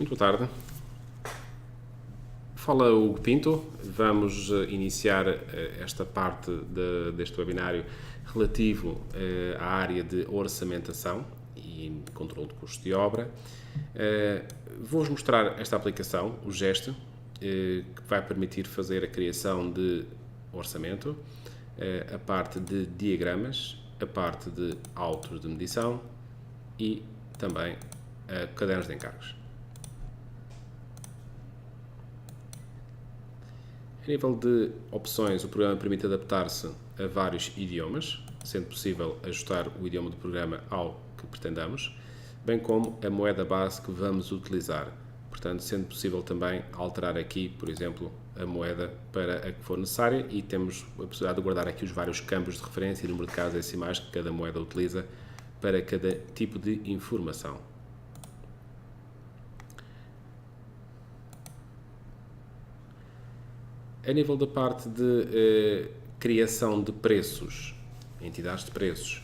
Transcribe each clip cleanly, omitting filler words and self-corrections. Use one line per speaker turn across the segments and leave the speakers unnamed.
Muito boa tarde. Fala Hugo Pinto. Vamos iniciar esta parte deste webinário relativo à área de orçamentação e controle de custos de obra. Vou-vos mostrar esta aplicação, o Gesto, que vai permitir fazer a criação de orçamento, a parte de diagramas, a parte de autos de medição e também cadernos de encargos. A nível de opções, o programa permite adaptar-se a vários idiomas, sendo possível ajustar o idioma do programa ao que pretendamos, bem como a moeda base que vamos utilizar. Portanto, sendo possível também alterar aqui, por exemplo, a moeda para a que for necessária, e temos a possibilidade de guardar aqui os vários campos de referência e número de casas decimais que cada moeda utiliza para cada tipo de informação. A nível da parte de criação de preços, entidades de preços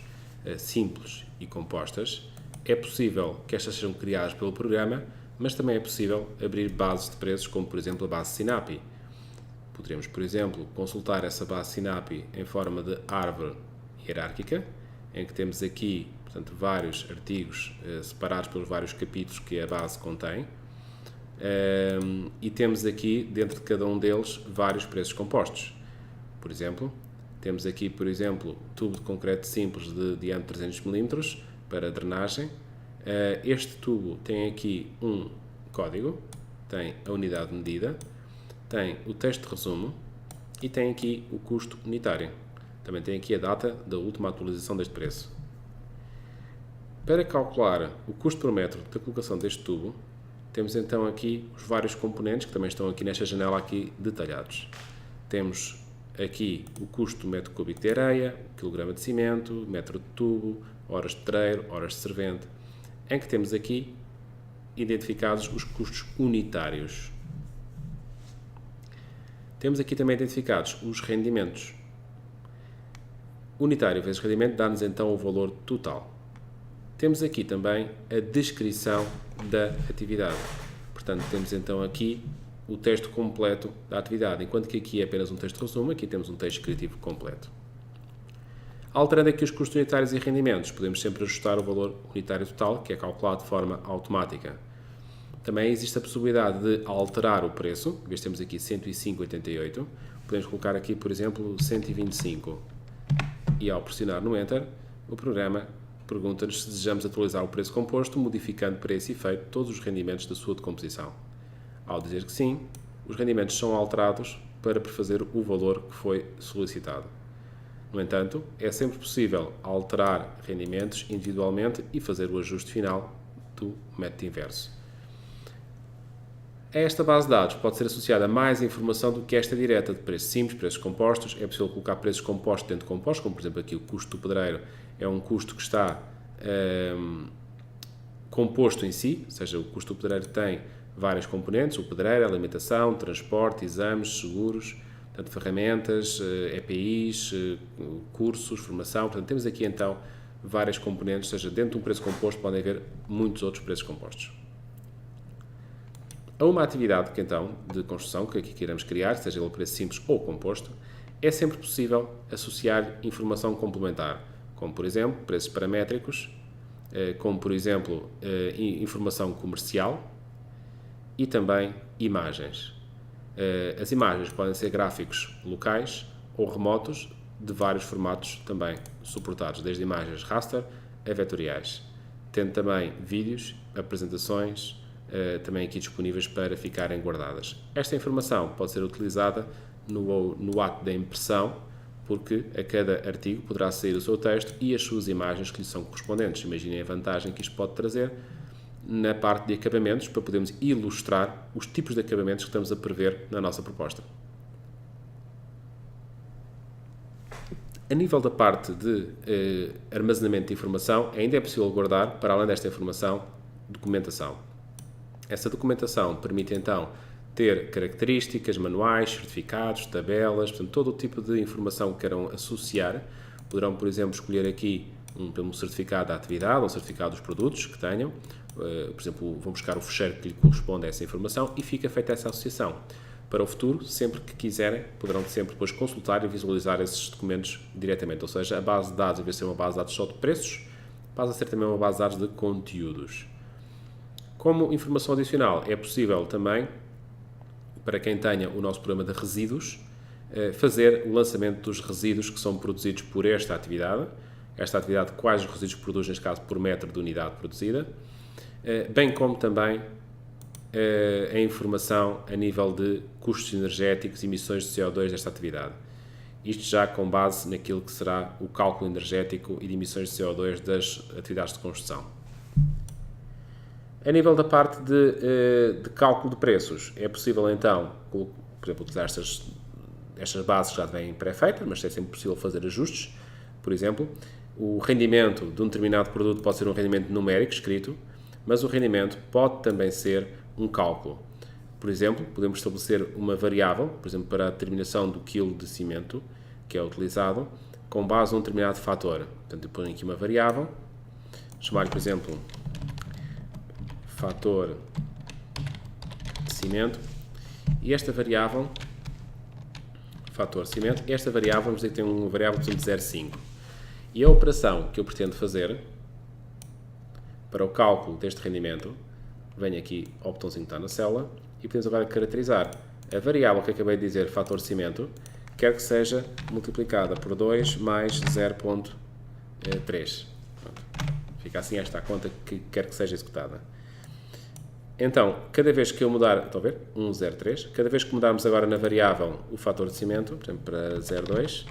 simples e compostas, é possível que estas sejam criadas pelo programa, mas também é possível abrir bases de preços, como por exemplo a base SINAPI. Poderemos, por exemplo, consultar essa base SINAPI em forma de árvore hierárquica, em que temos aqui, portanto, vários artigos separados pelos vários capítulos que a base contém. E temos aqui, dentro de cada um deles, vários preços compostos. Por exemplo, temos aqui, tubo de concreto simples de diâmetro 300 mm para drenagem. Este tubo tem aqui um código, tem a unidade de medida, tem o texto de resumo e tem aqui o custo unitário. Também tem aqui a data da última atualização deste preço. Para calcular o custo por metro da colocação deste tubo, temos então aqui os vários componentes que também estão aqui nesta janela aqui detalhados. Temos aqui o custo do metro cúbico de areia, quilograma de cimento, metro de tubo, horas de pedreiro, horas de servente, em que temos aqui identificados os custos unitários. Temos aqui também identificados os rendimentos. Unitário vezes rendimento dá-nos então o valor total. Temos aqui também a descrição da atividade. Portanto, temos então aqui o texto completo da atividade, enquanto que aqui é apenas um texto de resumo, aqui temos um texto descritivo completo. Alterando aqui os custos unitários e rendimentos, podemos sempre ajustar o valor unitário total, que é calculado de forma automática. Também existe a possibilidade de alterar o preço, em vez de termos aqui 105,88, podemos colocar aqui, por exemplo, 125. E ao pressionar no Enter, o programa pergunta-nos se desejamos atualizar o preço composto, modificando para esse efeito todos os rendimentos da sua decomposição. Ao dizer que sim, os rendimentos são alterados para prefazer o valor que foi solicitado. No entanto, é sempre possível alterar rendimentos individualmente e fazer o ajuste final do método inverso. A esta base de dados pode ser associada mais informação do que esta direta de preços simples, preços compostos. É possível colocar preços compostos dentro de compostos, como por exemplo aqui o custo do pedreiro é um custo que está composto em si, ou seja, o custo do pedreiro tem várias componentes, o pedreiro, a alimentação, transporte, exames, seguros, portanto, ferramentas, EPIs, cursos, formação. Portanto, temos aqui então várias componentes, ou seja, dentro de um preço composto podem haver muitos outros preços compostos. A uma atividade que então de construção que aqui queiramos criar, seja ele preço simples ou composto, é sempre possível associar informação complementar, como por exemplo preços paramétricos, como por exemplo informação comercial e também imagens. As imagens podem ser gráficos locais ou remotos de vários formatos também suportados, desde imagens raster a vetoriais, tendo também vídeos, apresentações, também aqui disponíveis para ficarem guardadas. Esta informação pode ser utilizada no ato da impressão, porque a cada artigo poderá sair o seu texto e as suas imagens que lhe são correspondentes. Imaginem a vantagem que isto pode trazer na parte de acabamentos, para podermos ilustrar os tipos de acabamentos que estamos a prever na nossa proposta. A nível da parte de armazenamento de informação, ainda é possível guardar, para além desta informação, documentação. Essa documentação permite então ter características, manuais, certificados, tabelas, portanto, todo o tipo de informação que queiram associar. Poderão, por exemplo, escolher aqui um certificado da atividade, um certificado dos produtos que tenham, por exemplo, vão buscar o fecheiro que lhe corresponde a essa informação e fica feita essa associação. Para o futuro, sempre que quiserem, poderão sempre depois consultar e visualizar esses documentos diretamente. Ou seja, a base de dados, em vez de ser uma base de dados só de preços, passa a ser também uma base de dados de conteúdos. Como informação adicional, é possível também, para quem tenha o nosso programa de resíduos, fazer o lançamento dos resíduos que são produzidos por esta atividade, quais os resíduos produz, neste caso, por metro de unidade produzida, bem como também a informação a nível de custos energéticos e emissões de CO2 desta atividade. Isto já com base naquilo que será o cálculo energético e de emissões de CO2 das atividades de construção. A nível da parte de cálculo de preços, é possível então, por exemplo, utilizar estas bases que já vêm pré-feitas, mas é sempre possível fazer ajustes. Por exemplo, o rendimento de um determinado produto pode ser um rendimento numérico escrito, mas o rendimento pode também ser um cálculo. Por exemplo, podemos estabelecer uma variável, por exemplo, para a determinação do quilo de cimento que é utilizado, com base num determinado fator. Portanto, eu ponho aqui uma variável, chamar-lhe, por exemplo, fator de cimento, e esta variável, fator de cimento, esta variável, vamos dizer que tem uma variável, por exemplo, de 0,5. E a operação que eu pretendo fazer para o cálculo deste rendimento, venho aqui ao botãozinho que está na célula e podemos agora caracterizar a variável que acabei de dizer, fator de cimento, quer que seja multiplicada por 2 mais 0,3. Fica assim esta a conta que quer que seja executada. Então, cada vez que eu mudar, estão a ver? 1,03, cada vez que mudarmos agora na variável o fator de cimento, por exemplo, para 0,2,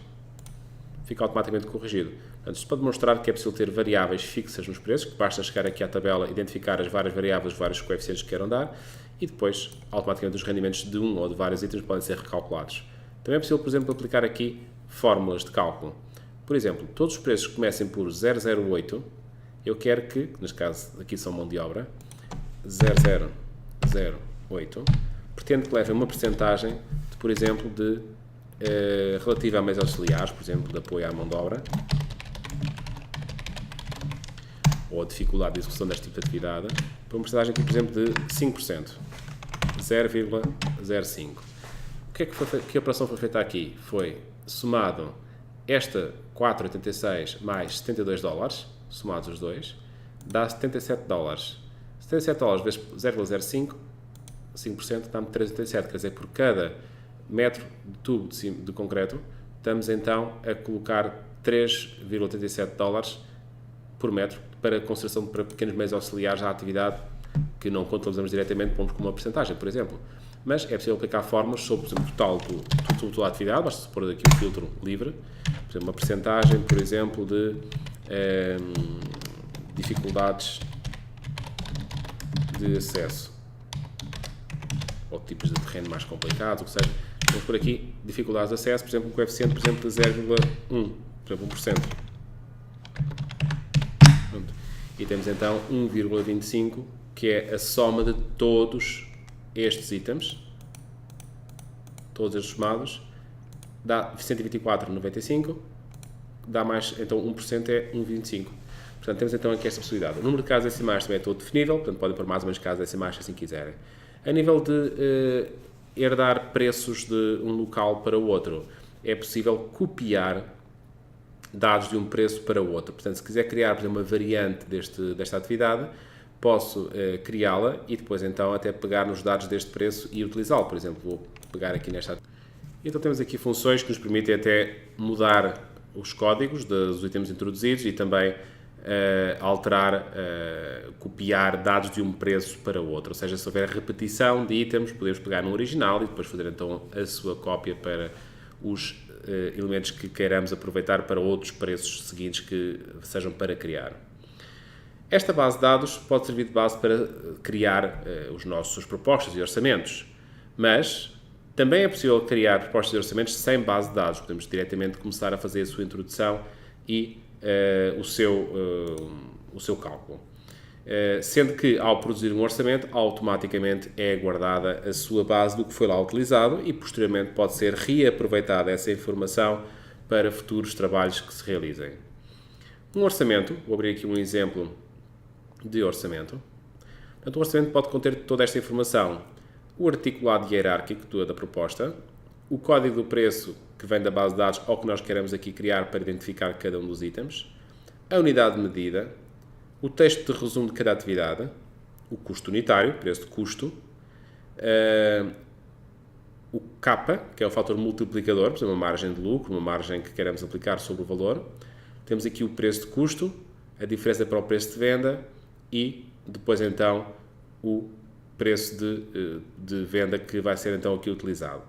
fica automaticamente corrigido. Portanto, isto para demonstrar que é possível ter variáveis fixas nos preços, que basta chegar aqui à tabela, identificar as várias variáveis, os vários coeficientes que queiram dar, e depois, automaticamente, os rendimentos de um ou de vários itens podem ser recalculados. Também é possível, por exemplo, aplicar aqui fórmulas de cálculo. Por exemplo, todos os preços que comecem por 0,08, eu quero que, neste caso, aqui são mão de obra, 0,008, pretendo que levem uma percentagem, de, por exemplo, relativa a meios auxiliares, por exemplo, de apoio à mão de obra, ou a dificuldade de execução deste tipo de atividade, para uma percentagem aqui, por exemplo, de 5%, 0,05. Que operação foi feita aqui? Foi somado esta 4,86 mais 72 dólares, somados os dois, dá 77 dólares. 77 dólares vezes 0,05, 5%, dá-me 3,87. Quer dizer, por cada metro de tubo de concreto, estamos então a colocar 3,87 dólares por metro para consideração para pequenos meios auxiliares à atividade que não contabilizamos diretamente, pomos como uma percentagem, por exemplo. Mas é possível aplicar fórmulas sobre, por exemplo, total da atividade, basta pôr aqui um filtro livre, por exemplo, uma percentagem, por exemplo, de dificuldades de acesso ou tipos de terreno mais complicados, ou seja, vamos por aqui dificuldades de acesso, por exemplo, um coeficiente, por exemplo, de 0,1, por exemplo, 1%. Pronto. E temos então 1,25, que é a soma de todos estes itens, todos estes somados, dá 124,95, dá mais, então 1% é 1,25. Portanto, temos então aqui esta possibilidade. O número de casas decimais também é todo definível, portanto podem pôr mais ou menos casas decimais se assim quiserem. A nível de herdar preços de um local para o outro, é possível copiar dados de um preço para o outro. Portanto, se quiser criar, por exemplo, uma variante desta atividade, posso criá-la e depois então até pegar nos dados deste preço e utilizá-lo. Por exemplo, vou pegar aqui nesta. Então temos aqui funções que nos permitem até mudar os códigos dos itens introduzidos e também alterar, copiar dados de um preço para o outro. Ou seja, se houver repetição de itens, podemos pegar no original e depois fazer então a sua cópia para os elementos que queiramos aproveitar para outros preços seguintes que sejam para criar. Esta base de dados pode servir de base para criar os nossos propostas e orçamentos, mas também é possível criar propostas e orçamentos sem base de dados. Podemos diretamente começar a fazer a sua introdução e o seu cálculo. Sendo que, ao produzir um orçamento, automaticamente é guardada a sua base do que foi lá utilizado e, posteriormente, pode ser reaproveitada essa informação para futuros trabalhos que se realizem. Um orçamento, vou abrir aqui um exemplo de orçamento. Portanto, o orçamento pode conter toda esta informação. O articulado hierárquico da proposta, o código do preço que vem da base de dados ou que nós queremos aqui criar para identificar cada um dos itens, a unidade de medida, o texto de resumo de cada atividade, o custo unitário, preço de custo, o K, que é o fator multiplicador, por exemplo, uma margem de lucro, uma margem que queremos aplicar sobre o valor. Temos aqui o preço de custo, a diferença para o preço de venda e depois então o preço de venda que vai ser então aqui utilizado.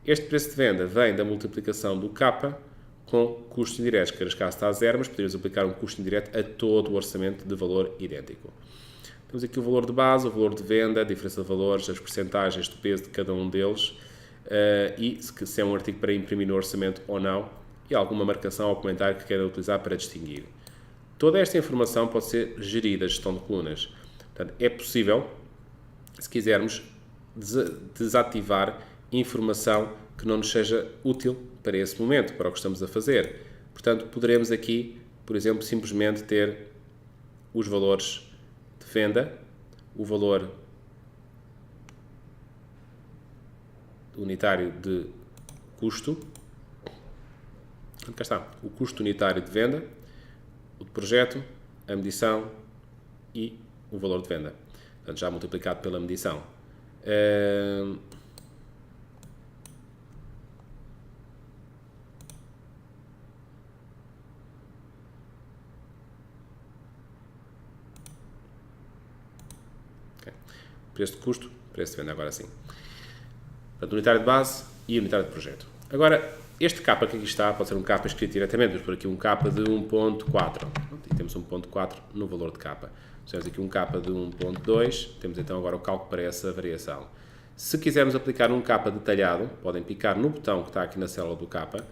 Este preço de venda vem da multiplicação do K com custos indiretos, que neste caso está a zero, mas poderíamos aplicar um custo indireto a todo o orçamento de valor idêntico. Temos aqui o valor de base, o valor de venda, a diferença de valores, as percentagens do peso de cada um deles e se é um artigo para imprimir no orçamento ou não e alguma marcação ou comentário que queira utilizar para distinguir. Toda esta informação pode ser gerida, gestão de colunas. Portanto, é possível, se quisermos, desativar informação que não nos seja útil para esse momento, para o que estamos a fazer. Portanto, poderemos aqui, por exemplo, simplesmente ter os valores de venda, o valor unitário de custo, cá está, o custo unitário de venda, o de projeto, a medição e o valor de venda. Portanto, já multiplicado pela medição. Preço de custo, preço de venda, agora sim. Portanto, unitário de base e unitário de projeto. Agora, este K que aqui está pode ser um K escrito diretamente, temos por aqui um K de 1.4 e temos 1.4 no valor de K. Temos aqui um K de 1.2, temos então agora o cálculo para essa variação. Se quisermos aplicar um K detalhado, podem picar no botão que está aqui na célula do K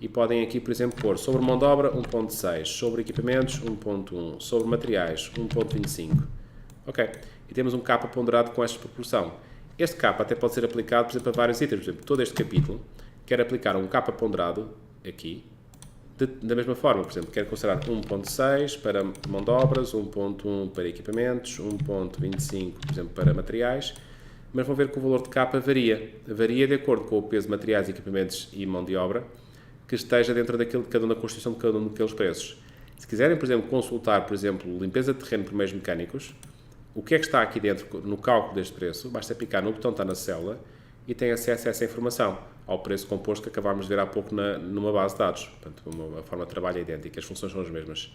e podem aqui, por exemplo, pôr sobre mão de obra 1.6, sobre equipamentos 1.1, sobre materiais 1.25. Ok? E temos um K ponderado com esta proporção. Este K até pode ser aplicado, por exemplo, a vários itens. Por exemplo, todo este capítulo quer aplicar um K ponderado aqui, da mesma forma. Por exemplo, quer considerar 1.6 para mão de obras, 1.1 para equipamentos, 1.25, por exemplo, para materiais. Mas vão ver que o valor de K varia. Varia de acordo com o peso de materiais, equipamentos e mão de obra que esteja dentro daquilo de cada um da constituição de cada um daqueles preços. Se quiserem, por exemplo, consultar, por exemplo, limpeza de terreno por meios mecânicos, o que é que está aqui dentro no cálculo deste preço, basta picar no botão que está na célula e tem acesso a essa informação, ao preço composto que acabámos de ver há pouco numa base de dados. Portanto, uma forma de trabalho é idêntica, as funções são as mesmas.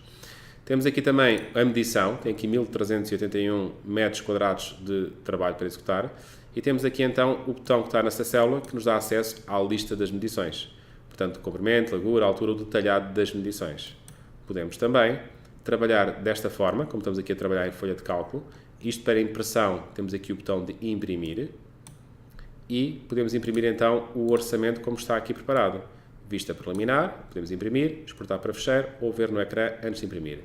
Temos aqui também a medição, tem aqui 1381 metros quadrados de trabalho para executar e temos aqui então o botão que está nessa célula que nos dá acesso à lista das medições. Portanto, comprimento, largura, altura, o detalhado das medições. Podemos também trabalhar desta forma, como estamos aqui a trabalhar em folha de cálculo. Isto para impressão, temos aqui o botão de imprimir e podemos imprimir então o orçamento como está aqui preparado. Vista preliminar, podemos imprimir, exportar para fecheiro ou ver no ecrã antes de imprimir.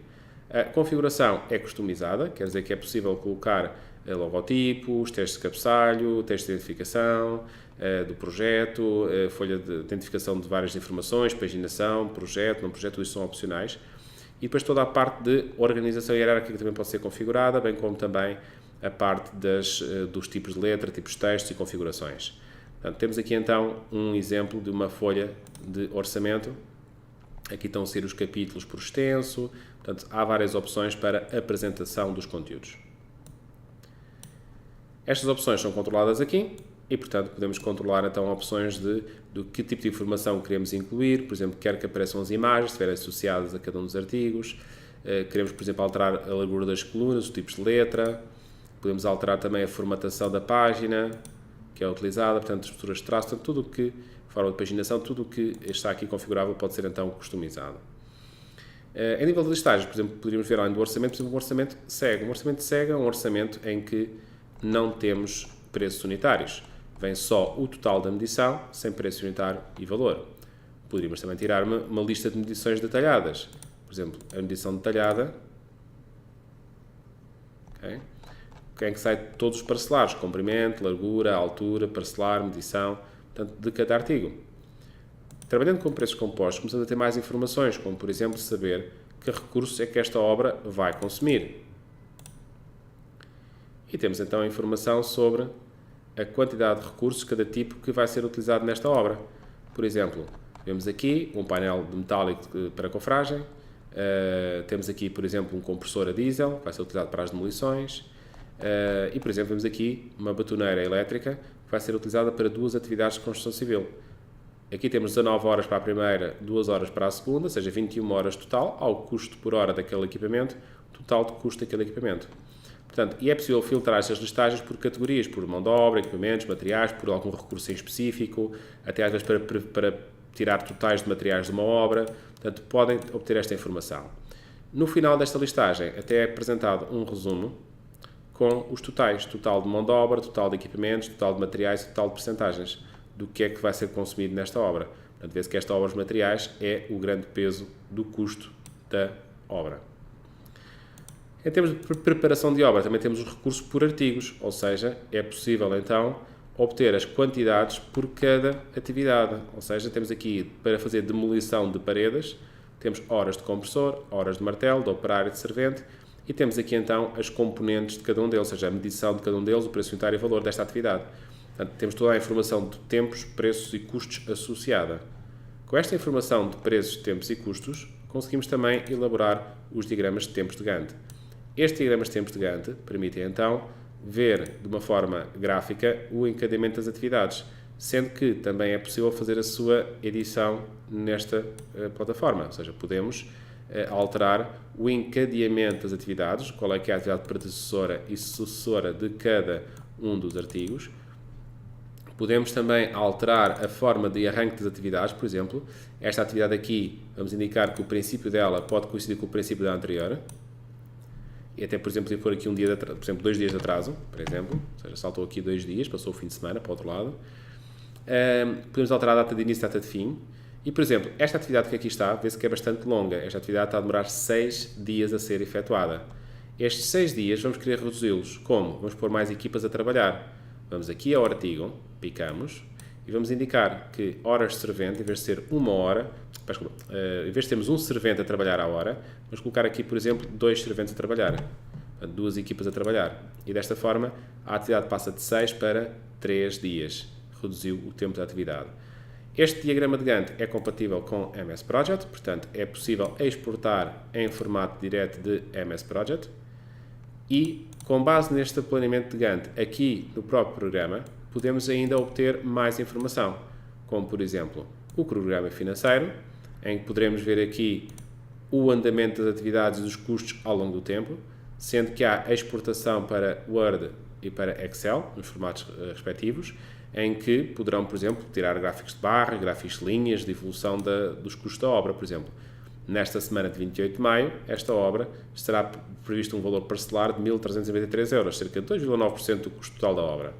A configuração é customizada, quer dizer que é possível colocar logotipos, texto de cabeçalho, texto de identificação do projeto, folha de identificação de várias informações, paginação, projeto, não projeto, isso são opcionais. E depois toda a parte de organização hierárquica também pode ser configurada, bem como também a parte dos tipos de letra, tipos de textos e configurações. Portanto, temos aqui então um exemplo de uma folha de orçamento. Aqui estão a ser os capítulos por extenso. Portanto, há várias opções para apresentação dos conteúdos. Estas opções são controladas aqui e, portanto, podemos controlar então opções do que tipo de informação queremos incluir. Por exemplo, quer que apareçam as imagens, se estiverem associadas a cada um dos artigos. Queremos, por exemplo, alterar a largura das colunas, os tipos de letra. Podemos alterar também a formatação da página que é utilizada, portanto, estruturas de traço, portanto, tudo o que, forma de paginação, tudo o que está aqui configurável pode ser então customizado. A nível de listagens, por exemplo, poderíamos ver além do orçamento, por exemplo, um orçamento cego. Um orçamento cego é um orçamento em que não temos preços unitários. Vem só o total da medição, sem preço unitário e valor. Poderíamos também tirar uma lista de medições detalhadas. Por exemplo, a medição detalhada, okay, em que sai todos os parcelares, comprimento, largura, altura, parcelar, medição, portanto, de cada artigo. Trabalhando com preços compostos, começamos a ter mais informações, como, por exemplo, saber que recursos é que esta obra vai consumir. E temos então a informação sobre a quantidade de recursos, cada tipo que vai ser utilizado nesta obra. Por exemplo, vemos aqui um painel de metálico para cofragem, temos aqui, por exemplo, um compressor a diesel, que vai ser utilizado para as demolições, e, por exemplo, vemos aqui uma betoneira elétrica, que vai ser utilizada para 2 atividades de construção civil. Aqui temos 19 horas para a primeira, 2 horas para a segunda, ou seja, 21 horas total, ao custo por hora daquele equipamento, total de custo daquele equipamento. Portanto, e é possível filtrar estas listagens por categorias, por mão de obra, equipamentos, materiais, por algum recurso em específico, até às vezes para tirar totais de materiais de uma obra. Portanto, podem obter esta informação. No final desta listagem, até é apresentado um resumo com os totais, total de mão de obra, total de equipamentos, total de materiais e total de percentagens do que é que vai ser consumido nesta obra. Portanto, vê-se que esta obra de materiais é o grande peso do custo da obra. Em termos de preparação de obra, também temos os recursos por artigos, ou seja, é possível então obter as quantidades por cada atividade. Ou seja, temos aqui para fazer demolição de paredes, temos horas de compressor, horas de martelo, de operário e de servente, e temos aqui então as componentes de cada um deles, ou seja, a medição de cada um deles, o preço unitário e valor desta atividade. Portanto, temos toda a informação de tempos, preços e custos associada. Com esta informação de preços, tempos e custos, conseguimos também elaborar os diagramas de tempos de Gantt. Estes diagramas de tempos de Gantt permitem então ver de uma forma gráfica o encadeamento das atividades, sendo que também é possível fazer a sua edição nesta plataforma, ou seja, podemos alterar o encadeamento das atividades, qual é que é a atividade predecessora e sucessora de cada um dos artigos. Podemos também alterar a forma de arranque das atividades, por exemplo, esta atividade aqui, vamos indicar que o princípio dela pode coincidir com o princípio da anterior, e até, por exemplo, se for aqui um dia de atraso, por exemplo, 2 dias de atraso, por exemplo, ou seja, saltou aqui 2 dias, passou o fim de semana para o outro lado. Podemos alterar a data de início e a data de fim. E, por exemplo, esta atividade que aqui está, vê-se que é bastante longa. Esta atividade está a demorar 6 dias a ser efetuada. Estes 6 dias vamos querer reduzi-los. Como? Vamos pôr mais equipas a trabalhar. Vamos aqui ao artigo, picamos, e vamos indicar que horas de servente, em vez de ser uma hora, em vez de termos um servente a trabalhar à hora, vamos colocar aqui, por exemplo, 2 serventes a trabalhar, 2 equipas a trabalhar. E desta forma, a atividade passa de 6 para 3 dias. Reduziu o tempo da atividade. Este diagrama de Gantt é compatível com MS Project, portanto, é possível exportar em formato direto de MS Project. E, com base neste planeamento de Gantt, aqui no próprio programa, podemos ainda obter mais informação, como, por exemplo, o cronograma financeiro, em que poderemos ver aqui o andamento das atividades e dos custos ao longo do tempo, sendo que há a exportação para Word e para Excel, nos formatos respectivos, em que poderão, por exemplo, tirar gráficos de barra, gráficos de linhas, de evolução dos custos da obra, por exemplo. Nesta semana de 28 de maio, esta obra estará previsto um valor parcelar de 1.393 euros, cerca de 2,9% do custo total da obra.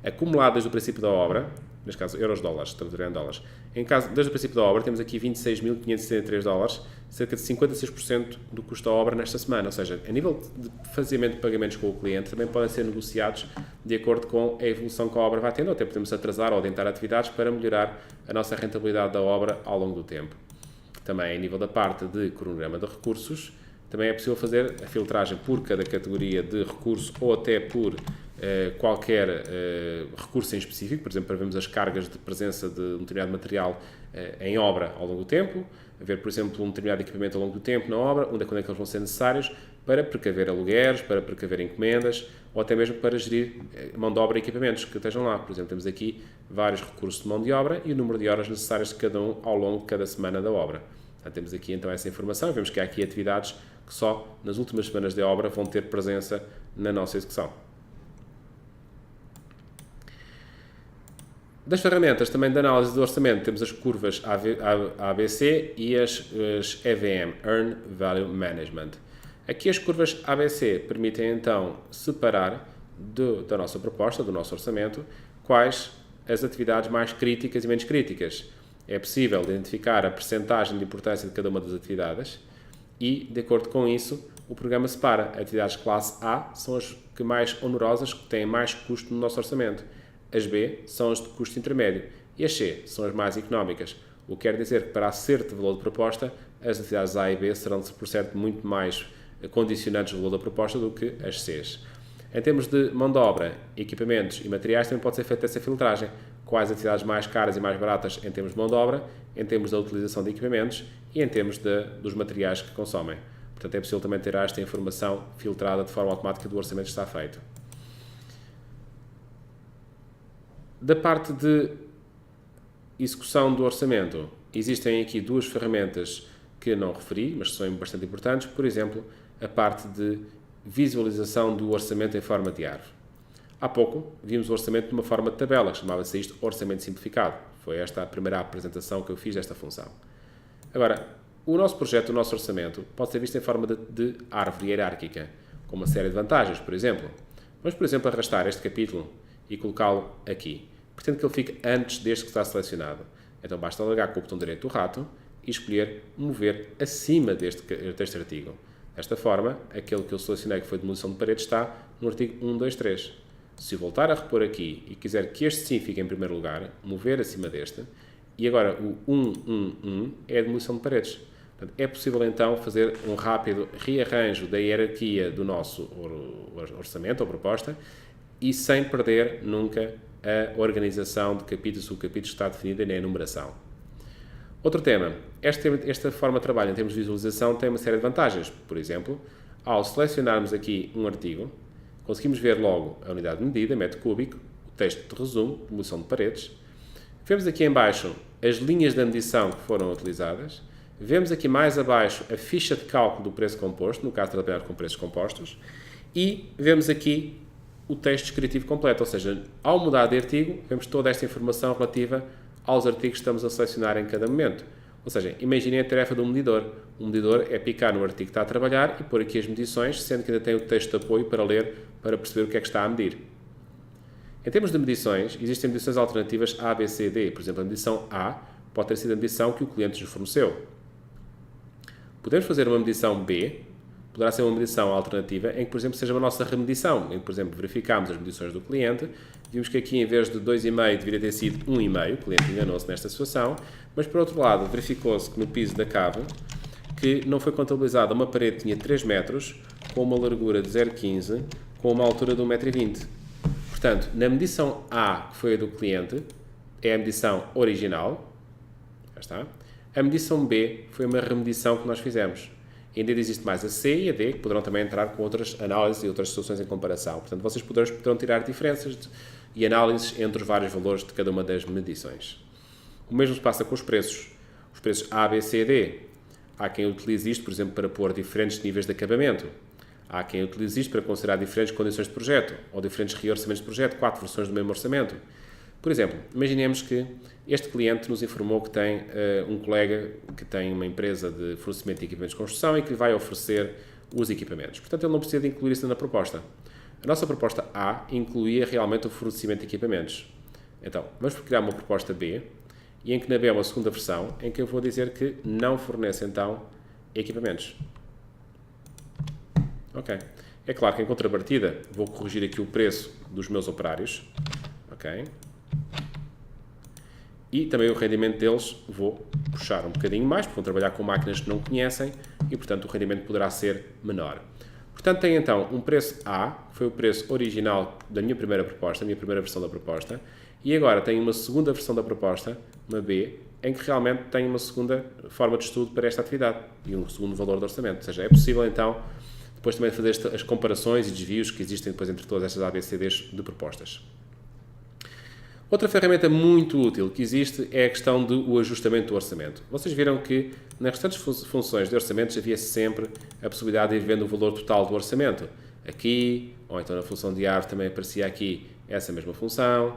Acumulado desde o princípio da obra, neste caso euros-dólares, traduzirem em dólares, desde o princípio da obra temos aqui 26.573 dólares, cerca de 56% do custo da obra nesta semana, ou seja, a nível de fazimento de pagamentos com o cliente também podem ser negociados de acordo com a evolução que a obra vai tendo, ou até podemos atrasar ou adiantar atividades para melhorar a nossa rentabilidade da obra ao longo do tempo. Também, a nível da parte de cronograma de recursos, também é possível fazer a filtragem por cada categoria de recurso ou até por qualquer recurso em específico, por exemplo, para vermos as cargas de presença de um determinado material em obra ao longo do tempo, ver, por exemplo, um determinado equipamento ao longo do tempo na obra, quando é que eles vão ser necessários, para precaver alugueres, para precaver encomendas, ou até mesmo para gerir mão de obra e equipamentos que estejam lá. Por exemplo, temos aqui vários recursos de mão de obra e o número de horas necessárias de cada um ao longo de cada semana da obra. Portanto, temos aqui então essa informação e vemos que há aqui atividades que só nas últimas semanas de obra vão ter presença na nossa execução. Das ferramentas também de análise do orçamento temos as curvas ABC e as EVM, Earn Value Management. Aqui as curvas ABC permitem então separar da nossa proposta, do nosso orçamento, quais as atividades mais críticas e menos críticas. É possível identificar a percentagem de importância de cada uma das atividades e, de acordo com isso, o programa separa. Atividades classe A são as que mais onerosas, que têm mais custo no nosso orçamento. As B são as de custo intermédio e as C são as mais económicas, o que quer dizer que para acerto de valor de proposta, as atividades A e B serão, por certo, muito mais condicionantes do valor da proposta do que as Cs. Em termos de mão de obra, equipamentos e materiais, também pode ser feita essa filtragem. Quais atividades mais caras e mais baratas em termos de mão de obra, em termos da utilização de equipamentos e em termos dos materiais que consomem. Portanto, é possível também ter esta informação filtrada de forma automática do orçamento que está feito. Da parte de execução do orçamento, existem aqui duas ferramentas que não referi, mas são bastante importantes. Por exemplo, a parte de visualização do orçamento em forma de árvore. Há pouco vimos o orçamento de uma forma de tabela, que chamava-se isto orçamento simplificado. Foi esta a primeira apresentação que eu fiz desta função. Agora, o nosso projeto, o nosso orçamento, pode ser visto em forma de árvore hierárquica, com uma série de vantagens, por exemplo. Vamos, por exemplo, arrastar este capítulo e colocá-lo aqui. Pretendo que ele fique antes deste que está selecionado. Então basta alargar com o botão direito do rato e escolher mover acima deste artigo. Desta forma, aquele que eu selecionei, que foi demolição de paredes, está no artigo 1, 2, 3. Se eu voltar a repor aqui e quiser que este sim fique em primeiro lugar, mover acima deste, e agora o 1, 1, 1 é a demolição de paredes. Portanto, é possível então fazer um rápido rearranjo da hierarquia do nosso orçamento ou proposta e sem perder nunca a organização de capítulos, subcapítulos que está definida na enumeração. Outro tema, esta forma de trabalho em termos de visualização tem uma série de vantagens. Por exemplo, ao selecionarmos aqui um artigo, conseguimos ver logo a unidade de medida, metro cúbico, o texto de resumo, demolição de paredes. Vemos aqui em baixo as linhas da medição que foram utilizadas. Vemos aqui mais abaixo a ficha de cálculo do preço composto, no caso de trabalhar com preços compostos. E vemos aqui o texto descritivo completo, ou seja, ao mudar de artigo, vemos toda esta informação relativa aos artigos que estamos a selecionar em cada momento. Ou seja, imaginem a tarefa do medidor. O medidor é picar no artigo que está a trabalhar e pôr aqui as medições, sendo que ainda tem o texto de apoio para ler, para perceber o que é que está a medir. Em termos de medições, existem medições alternativas A, B, C, D. Por exemplo, a medição A pode ter sido a medição que o cliente nos forneceu. Podemos fazer uma medição B, poderá ser uma medição alternativa em que, por exemplo, seja uma nossa remedição, em que, por exemplo, verificámos as medições do cliente, vimos que aqui, em vez de 2,5, deveria ter sido 1,5, o cliente enganou-se nesta situação, mas, por outro lado, verificou-se que no piso da cave, que não foi contabilizada uma parede que tinha 3 metros, com uma largura de 0,15, com uma altura de 1,20 m. Portanto, na medição A, que foi a do cliente, é a medição original, já está. A medição B foi uma remedição que nós fizemos. Ainda existe mais a C e a D, que poderão também entrar com outras análises e outras soluções em comparação. Portanto, vocês poderão tirar diferenças e análises entre os vários valores de cada uma das medições. O mesmo se passa com os preços. Os preços A, B, C e D. Há quem utilize isto, por exemplo, para pôr diferentes níveis de acabamento. Há quem utilize isto para considerar diferentes condições de projeto ou diferentes reorçamentos de projeto, 4 versões do mesmo orçamento. Por exemplo, imaginemos que este cliente nos informou que tem um colega que tem uma empresa de fornecimento de equipamentos de construção e que lhe vai oferecer os equipamentos. Portanto, ele não precisa de incluir isso na proposta. A nossa proposta A incluía realmente o fornecimento de equipamentos. Então, vamos criar uma proposta B, e em que na B é uma segunda versão, em que eu vou dizer que não fornece, então, equipamentos. Ok. É claro que, em contrapartida, vou corrigir aqui o preço dos meus operários. Ok. E também o rendimento deles vou puxar um bocadinho mais, porque vão trabalhar com máquinas que não conhecem e, portanto, o rendimento poderá ser menor. Portanto, tem então um preço A, que foi o preço original da minha primeira proposta, a minha primeira versão da proposta, e agora tenho uma segunda versão da proposta, uma B, em que realmente tenho uma segunda forma de estudo para esta atividade e um segundo valor de orçamento. Ou seja, é possível então depois também fazer as comparações e desvios que existem depois entre todas estas ABCDs de propostas. Outra ferramenta muito útil que existe é a questão do ajustamento do orçamento. Vocês viram que nas restantes funções de orçamentos havia sempre a possibilidade de ir vendo o valor total do orçamento. Aqui, ou então na função de árvore também aparecia aqui essa mesma função.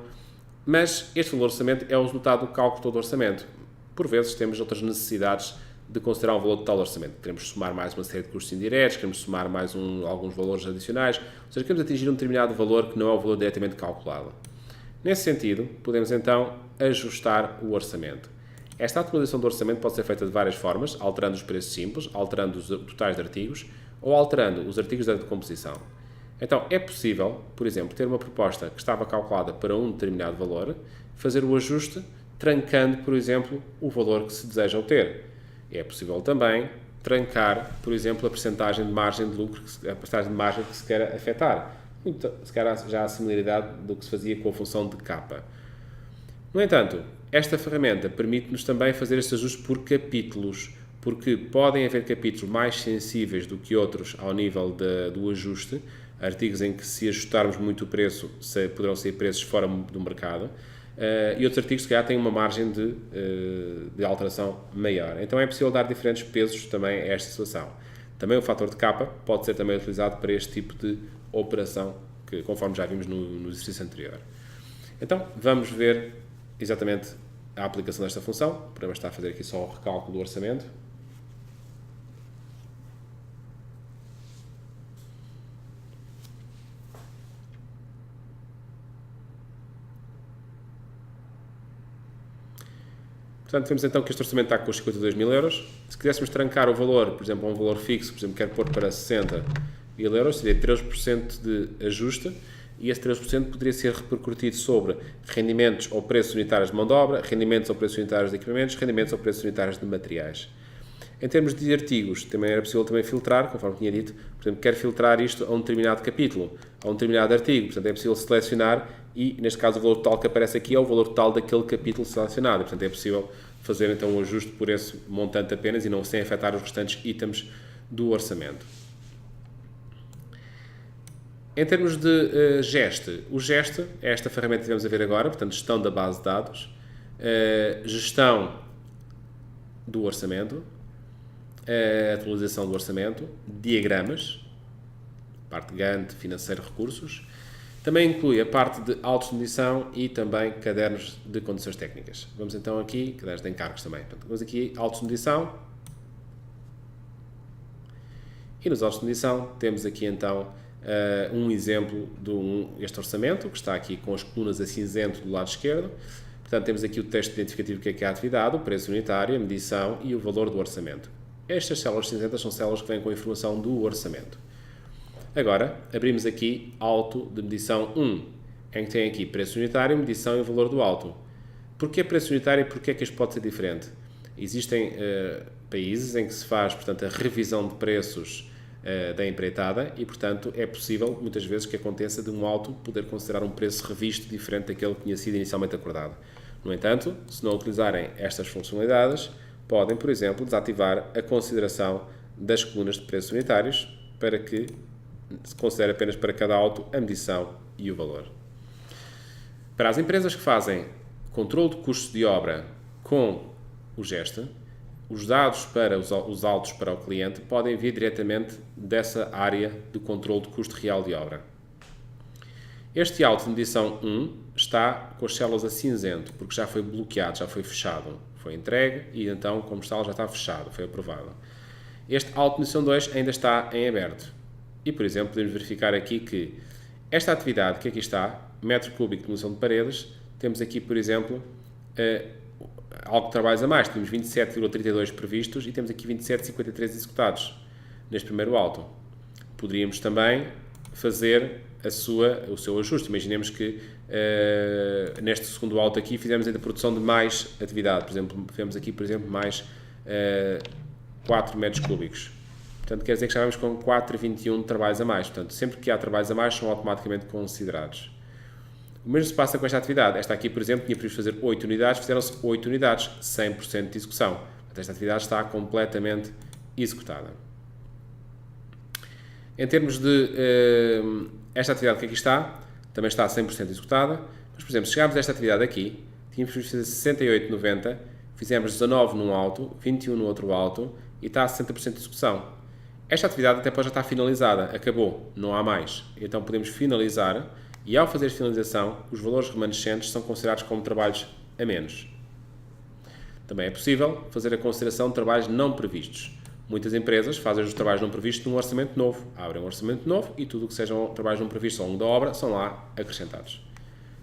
Mas este valor de orçamento é o resultado do cálculo todo do orçamento. Por vezes temos outras necessidades de considerar um valor total do orçamento. Queremos somar mais uma série de custos indiretos, queremos somar mais alguns valores adicionais, ou seja, queremos atingir um determinado valor que não é o valor diretamente calculado. Nesse sentido, podemos então ajustar o orçamento. Esta atualização do orçamento pode ser feita de várias formas, alterando os preços simples, alterando os totais de artigos ou alterando os artigos da decomposição. Então, é possível, por exemplo, ter uma proposta que estava calculada para um determinado valor, fazer o ajuste trancando, por exemplo, o valor que se deseja obter. É possível também trancar, por exemplo, a percentagem de margem de lucro, a percentagem de margem que se quer afetar. Então, se calhar já há similaridade do que se fazia com a função de capa. No entanto, esta ferramenta permite-nos também fazer este ajuste por capítulos, porque podem haver capítulos mais sensíveis do que outros ao nível do ajuste, artigos em que se ajustarmos muito o preço poderão sair preços fora do mercado, e outros artigos que já têm uma margem de alteração maior. Então é possível dar diferentes pesos também a esta situação. Também o fator de capa pode ser também utilizado para este tipo de operação, que, conforme já vimos no exercício anterior. Então vamos ver exatamente a aplicação desta função. Para bastar fazer aqui só o recálculo do orçamento. Portanto, vemos então que este orçamento está com os 52 mil euros. Se quiséssemos trancar o valor, por exemplo, a um valor fixo, por exemplo, quero pôr para 60 mil euros, seria 13% de ajuste, e esse 13% poderia ser repercutido sobre rendimentos ou preços unitários de mão de obra, rendimentos ou preços unitários de equipamentos, rendimentos ou preços unitários de materiais. Em termos de artigos, também era possível também filtrar, conforme tinha dito, por exemplo, quero filtrar isto a um determinado capítulo, a um determinado artigo, portanto é possível selecionar e, neste caso, o valor total que aparece aqui é o valor total daquele capítulo selecionado, portanto é possível fazer então um ajuste por esse montante apenas e não sem afetar os restantes itens do orçamento. Em termos de GEST, o GEST é esta ferramenta que vamos a ver agora, portanto, gestão da base de dados, gestão do orçamento, atualização do orçamento, diagramas, parte Gantt, financeiro, recursos. Também inclui a parte de autos de medição e também cadernos de condições técnicas. Vamos então aqui, cadernos de encargos também. Portanto, vamos aqui, autos de medição. E nos autos de medição temos aqui então um exemplo deste orçamento, que está aqui com as colunas a cinzento do lado esquerdo. Portanto, temos aqui o texto identificativo que é a atividade, o preço unitário, a medição e o valor do orçamento. Estas células cinzentas são células que vêm com a informação do orçamento. Agora, abrimos aqui auto de medição 1, em que tem aqui preço unitário, medição e valor do auto. Porquê preço unitário e porquê é que isto pode ser diferente? Existem países em que se faz, portanto, a revisão de preços da empreitada e, portanto, é possível, muitas vezes, que aconteça de um auto poder considerar um preço revisto diferente daquele que tinha sido inicialmente acordado. No entanto, se não utilizarem estas funcionalidades, podem, por exemplo, desativar a consideração das colunas de preços unitários para que se considere apenas para cada auto a medição e o valor. Para as empresas que fazem controle de custos de obra com o GEST, os dados para os autos para o cliente podem vir diretamente dessa área de controle de custo real de obra. Este auto de medição 1 está com as células a cinzento, porque já foi bloqueado, já foi fechado. Foi entregue e então, como está, já está fechado, foi aprovado. Este auto de medição 2 ainda está em aberto. E, por exemplo, podemos verificar aqui que esta atividade que aqui está, metro cúbico de demolição de paredes, temos aqui, por exemplo, algo de trabalhos a mais. Temos 27,32 previstos e temos aqui 27,53 executados neste primeiro auto. Poderíamos também fazer o seu ajuste. Imaginemos que neste segundo auto aqui fizemos ainda a produção de mais atividade. Por exemplo, fizemos aqui, por exemplo, mais 4 metros cúbicos. Portanto, quer dizer que já vamos com 4,21 trabalhos a mais. Portanto, sempre que há trabalhos a mais, são automaticamente considerados. O mesmo se passa com esta atividade. Esta aqui, por exemplo, tinha previsto fazer 8 unidades, fizeram-se 8 unidades, 100% de execução. Portanto, esta atividade está completamente executada. Em termos de esta atividade que aqui está, também está 100% executada. Mas, por exemplo, se chegarmos a esta atividade aqui, tínhamos previsto fazer 68,90, fizemos 19 num auto, 21 no outro auto e está a 60% de execução. Esta atividade até pode já estar finalizada, acabou, não há mais. Então podemos finalizar e, ao fazer a finalização, os valores remanescentes são considerados como trabalhos a menos. Também é possível fazer a consideração de trabalhos não previstos. Muitas empresas fazem os trabalhos não previstos num orçamento novo. Abrem um orçamento novo e tudo o que sejam trabalhos não previstos ao longo da obra são lá acrescentados.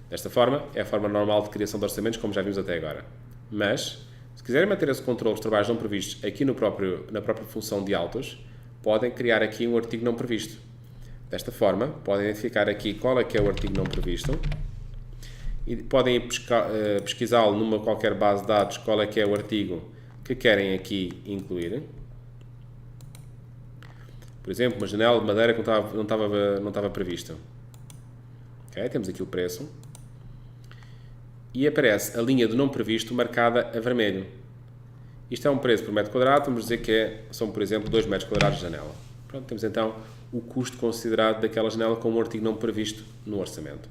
Desta forma, é a forma normal de criação de orçamentos, como já vimos até agora. Mas, se quiserem manter esse controle dos trabalhos não previstos aqui na própria função de autos, podem criar aqui um artigo não previsto. Desta forma, podem identificar aqui qual é que é o artigo não previsto e podem pesquisá-lo numa qualquer base de dados qual é que é o artigo que querem aqui incluir. Por exemplo, uma janela de madeira que não estava prevista. Okay? Temos aqui o preço. E aparece a linha do não previsto marcada a vermelho. Isto é um preço por metro quadrado, vamos dizer que são, por exemplo, 2 metros quadrados de janela. Pronto, temos então o custo considerado daquela janela como um artigo não previsto no orçamento.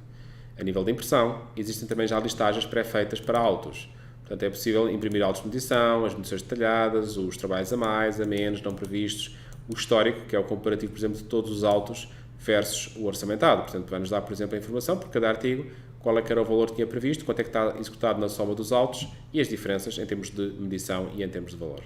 A nível de impressão, existem também já listagens pré-feitas para autos. Portanto, é possível imprimir autos de medição, as medições detalhadas, os trabalhos a mais, a menos, não previstos, o histórico, que é o comparativo, por exemplo, de todos os autos versus o orçamentado. Portanto, vai-nos dar, por exemplo, a informação por cada artigo, qual é que era o valor que tinha previsto, quanto é que está executado na soma dos autos e as diferenças em termos de medição e em termos de valor.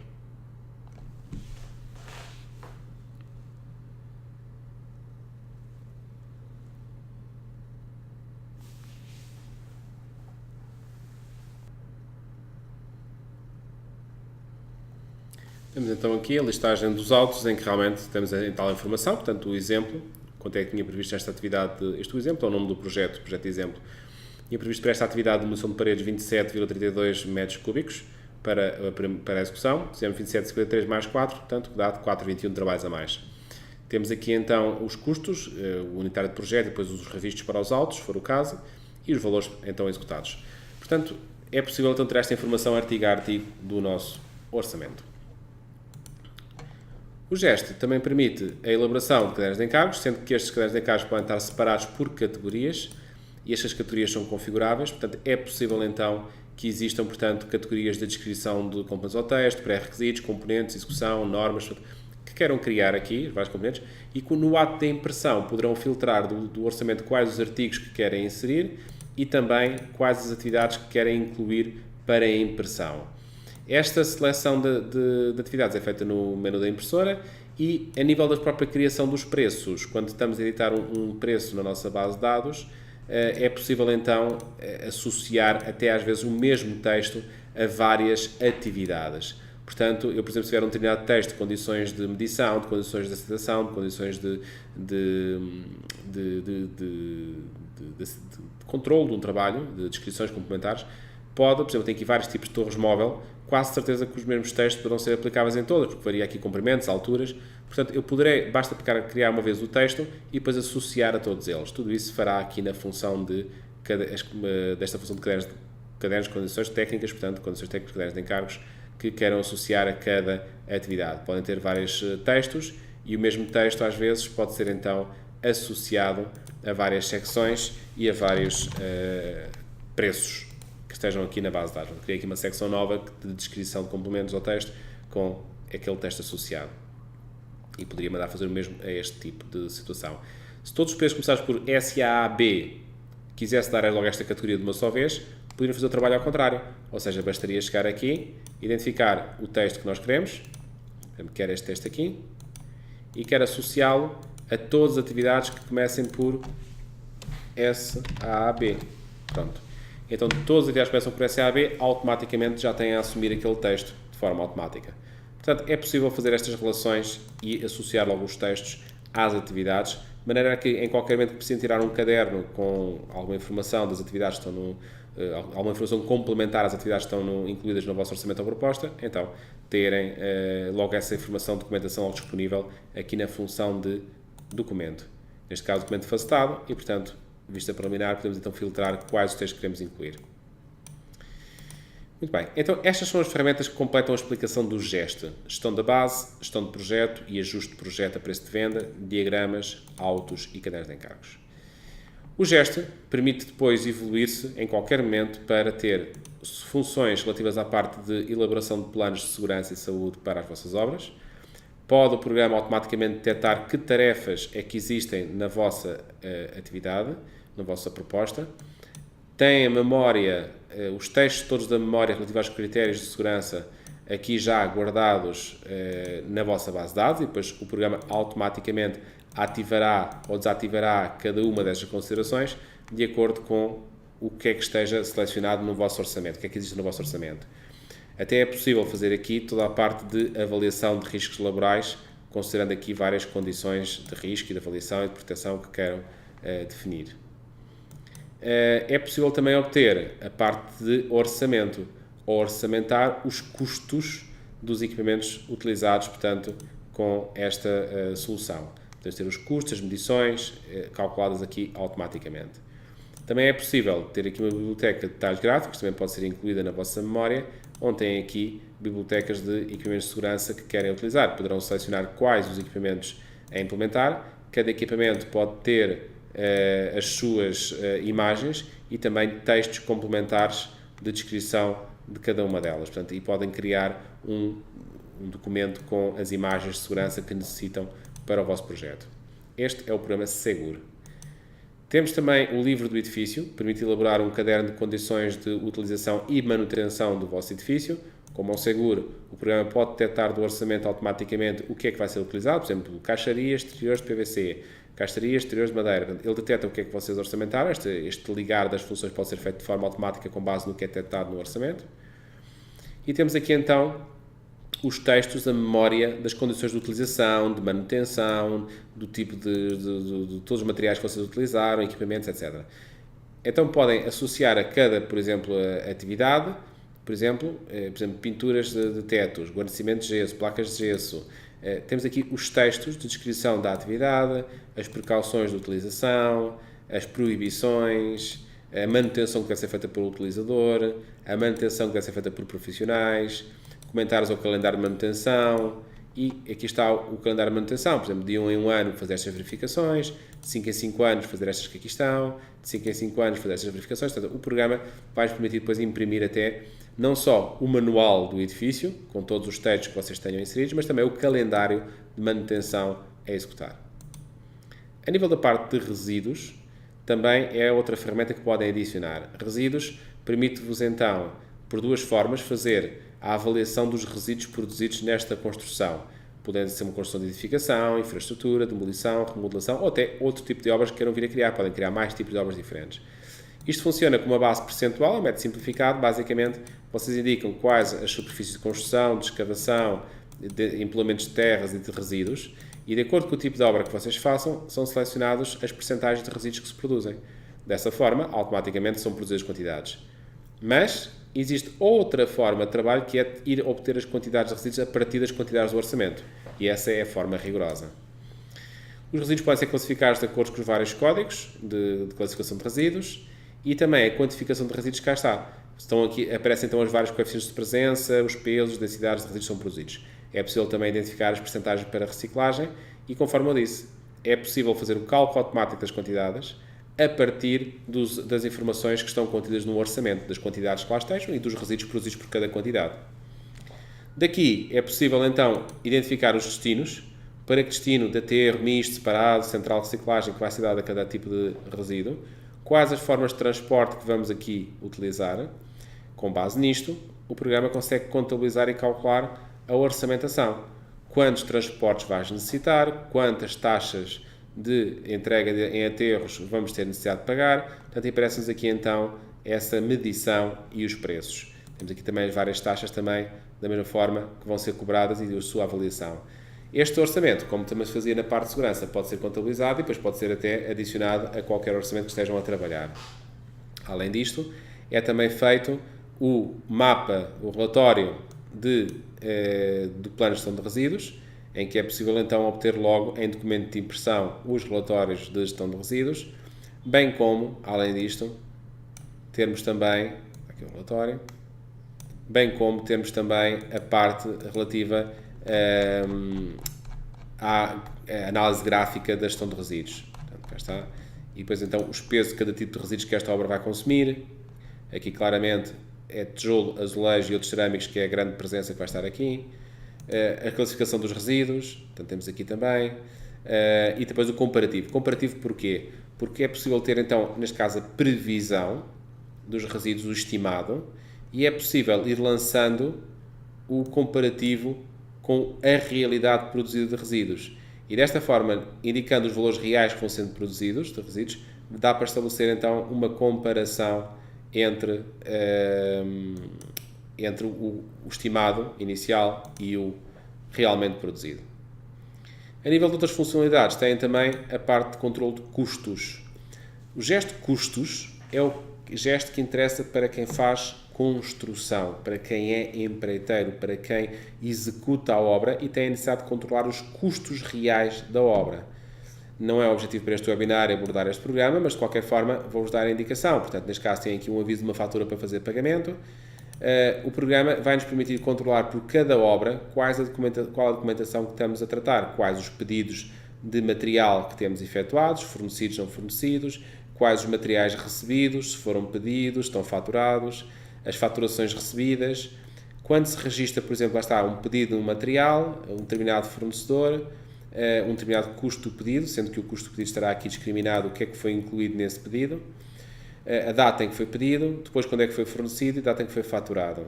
Temos então aqui a listagem dos autos em que realmente temos a tal informação, portanto o exemplo, quanto é que tinha previsto esta atividade, este exemplo é o nome do projeto de exemplo. Tinha previsto para esta atividade de demolição de paredes 27,32 metros cúbicos para a execução, fizemos 27,53 mais 4, portanto dá 4,21 trabalhos a mais. Temos aqui então os custos, o unitário de projeto e depois os revistos para os autos, se for o caso, e os valores então executados. Portanto, é possível então ter esta informação artigo a artigo do nosso orçamento. O gesto também permite a elaboração de cadernos de encargos, sendo que estes cadernos de encargos podem estar separados por categorias e estas categorias são configuráveis, portanto é possível então que existam, portanto, categorias de descrição de componentes ao texto, pré-requisitos, componentes, execução, normas, que queiram criar aqui, vários componentes, e que no ato de impressão poderão filtrar do orçamento quais os artigos que querem inserir e também quais as atividades que querem incluir para a impressão. Esta seleção de atividades é feita no menu da impressora e a nível da própria criação dos preços, quando estamos a editar um preço na nossa base de dados, é possível então associar até às vezes o mesmo texto a várias atividades. Portanto, eu, por exemplo, se tiver um determinado texto de condições de medição, de condições de aceitação, de condições de controle de um trabalho, de descrições complementares, pode, por exemplo, tem aqui vários tipos de torres móvel, quase certeza que os mesmos textos poderão ser aplicáveis em todas, porque varia aqui comprimentos, alturas. Portanto, eu poderei, basta criar uma vez o texto e depois associar a todos eles. Tudo isso fará aqui na função desta função de cadernos de condições técnicas, portanto, condições técnicas, cadernos de encargos, que queiram associar a cada atividade. Podem ter vários textos e o mesmo texto, às vezes, pode ser, então, associado a várias secções e a vários preços que estejam aqui na base de dados. Criei aqui uma secção nova de descrição de complementos ao texto com aquele texto associado. E poderia mandar fazer o mesmo a este tipo de situação. Se todos os preços começados por SAAB quisesse dar logo esta categoria de uma só vez, poderiam fazer o trabalho ao contrário. Ou seja, bastaria chegar aqui, identificar o texto que nós queremos, quero este texto aqui, e quero associá-lo a todas as atividades que comecem por SAAB. Pronto. Então, todas as atividades que começam por SAB automaticamente já têm a assumir aquele texto de forma automática. Portanto, é possível fazer estas relações e associar logo os textos às atividades, de maneira que em qualquer momento que precisem tirar um caderno com alguma informação das atividades que estão alguma informação complementar às atividades que estão incluídas no vosso orçamento ou proposta, então terem logo essa informação de documentação disponível aqui na função de documento. Neste caso, documento facetado e, portanto, vista preliminar, podemos então filtrar quais os textos que queremos incluir. Muito bem, então estas são as ferramentas que completam a explicação do gesto. Gestão da base, gestão de projeto e ajuste de projeto a preço de venda, diagramas, autos e cadernos de encargos. O gesto permite depois evoluir-se em qualquer momento para ter funções relativas à parte de elaboração de planos de segurança e saúde para as vossas obras. Pode o programa automaticamente detectar que tarefas é que existem na vossa atividade, na vossa proposta. Tem a memória, os textos todos da memória relativos aos critérios de segurança aqui já guardados na vossa base de dados e depois o programa automaticamente ativará ou desativará cada uma destas considerações de acordo com o que é que esteja selecionado no vosso orçamento, o que é que existe no vosso orçamento. Até é possível fazer aqui toda a parte de avaliação de riscos laborais, considerando aqui várias condições de risco e de avaliação e de proteção que queiram definir. É possível também obter a parte de orçamento, ou orçamentar os custos dos equipamentos utilizados, portanto, com esta solução. Podemos ter os custos, as medições, calculadas aqui automaticamente. Também é possível ter aqui uma biblioteca de detalhes gráficos, também pode ser incluída na vossa memória, onde tem aqui bibliotecas de equipamentos de segurança que querem utilizar. Poderão selecionar quais os equipamentos a implementar. Cada equipamento pode ter as suas imagens e também textos complementares de descrição de cada uma delas. Portanto, e podem criar um documento com as imagens de segurança que necessitam para o vosso projeto. Este é o programa Seguro. Temos também o livro do edifício, permite elaborar um caderno de condições de utilização e manutenção do vosso edifício. Como é um seguro, o programa pode detectar do orçamento automaticamente o que é que vai ser utilizado, por exemplo, caixarias exteriores de PVC, caixarias exteriores de madeira. Ele detecta o que é que vocês orçamentaram, este ligar das funções pode ser feito de forma automática com base no que é detectado no orçamento. E temos aqui então os textos, a memória das condições de utilização, de manutenção, do tipo de todos os materiais que vocês utilizaram, equipamentos, etc. Então podem associar a cada, por exemplo, a atividade, por exemplo, pinturas de tetos, guarnecimentos de gesso, placas de gesso. Temos aqui os textos de descrição da atividade, as precauções de utilização, as proibições, a manutenção que deve ser feita pelo utilizador, a manutenção que deve ser feita por profissionais, comentários ao calendário de manutenção, e aqui está o calendário de manutenção, por exemplo, de 1 em 1 ano fazer estas verificações, de 5 em 5 anos fazer estas que aqui estão, de 5 em 5 anos fazer estas verificações. Portanto, o programa vai-vos permitir depois imprimir até não só o manual do edifício, com todos os textos que vocês tenham inseridos, mas também o calendário de manutenção a executar. A nível da parte de resíduos, também é outra ferramenta que podem adicionar. Resíduos permite-vos então, por duas formas, fazer a avaliação dos resíduos produzidos nesta construção. Podendo ser uma construção de edificação, infraestrutura, demolição, remodelação ou até outro tipo de obras que queiram vir a criar. Podem criar mais tipos de obras diferentes. Isto funciona com uma base percentual, um método simplificado. Basicamente, vocês indicam quais as superfícies de construção, de escavação, de implementos de terras e de resíduos, e de acordo com o tipo de obra que vocês façam, são selecionados as percentagens de resíduos que se produzem. Dessa forma, automaticamente são produzidas quantidades. Mas existe outra forma de trabalho, que é ir obter as quantidades de resíduos a partir das quantidades do orçamento. E essa é a forma rigorosa. Os resíduos podem ser classificados de acordo com os vários códigos de classificação de resíduos, e também a quantificação de resíduos cá está. Aparecem então os vários coeficientes de presença, os pesos, as densidades de resíduos que são produzidos. É possível também identificar as percentagens para reciclagem e, conforme eu disse, é possível fazer o cálculo automático das quantidades a partir das informações que estão contidas no orçamento, das quantidades que lá estejam e dos resíduos produzidos por cada quantidade. Daqui é possível então identificar os destinos, para que destino de aterro, misto, separado, central de reciclagem que vai ser dado a cada tipo de resíduo, quais as formas de transporte que vamos aqui utilizar. Com base nisto, o programa consegue contabilizar e calcular a orçamentação. Quantos transportes vais necessitar, quantas taxas de entrega em aterros vamos ter necessidade de pagar. Portanto, aparece-nos aqui então essa medição e os preços. Temos aqui também várias taxas também, da mesma forma, que vão ser cobradas e a sua avaliação. Este orçamento, como também se fazia na parte de segurança, pode ser contabilizado e depois pode ser até adicionado a qualquer orçamento que estejam a trabalhar. Além disto, é também feito o mapa, o relatório do plano de gestão de resíduos, em que é possível então obter logo em documento de impressão os relatórios de gestão de resíduos, bem como, além disto, termos também, aqui o relatório, bem como termos também a parte relativa à análise gráfica da gestão de resíduos. Portanto, cá está. E depois então os pesos de cada tipo de resíduos que esta obra vai consumir. Aqui claramente é tijolo, azulejo e outros cerâmicos, que é a grande presença que vai estar aqui. A classificação dos resíduos, portanto temos aqui também. E depois o comparativo. Comparativo porquê? Porque é possível ter então, neste caso, a previsão dos resíduos, o estimado, e é possível ir lançando o comparativo com a realidade produzida de resíduos. E desta forma, indicando os valores reais que vão sendo produzidos de resíduos, dá para estabelecer então uma comparação entre o estimado inicial e o realmente produzido. A nível de outras funcionalidades, tem também a parte de controle de custos. O gesto de custos é o gesto que interessa para quem faz construção, para quem é empreiteiro, para quem executa a obra e tem a necessidade de controlar os custos reais da obra. Não é o objetivo para este webinar abordar este programa, mas de qualquer forma vou-vos dar a indicação. Portanto, neste caso tem aqui um aviso de uma fatura para fazer pagamento. O programa vai-nos permitir controlar por cada obra qual a documentação que estamos a tratar, quais os pedidos de material que temos efetuados, fornecidos ou não fornecidos, quais os materiais recebidos, se foram pedidos, estão faturados, as faturações recebidas, quando se registra, por exemplo, lá está, um pedido de um material, um determinado fornecedor, um determinado custo do pedido, sendo que o custo do pedido estará aqui discriminado, o que é que foi incluído nesse pedido, a data em que foi pedido, depois quando é que foi fornecido e a data em que foi faturado.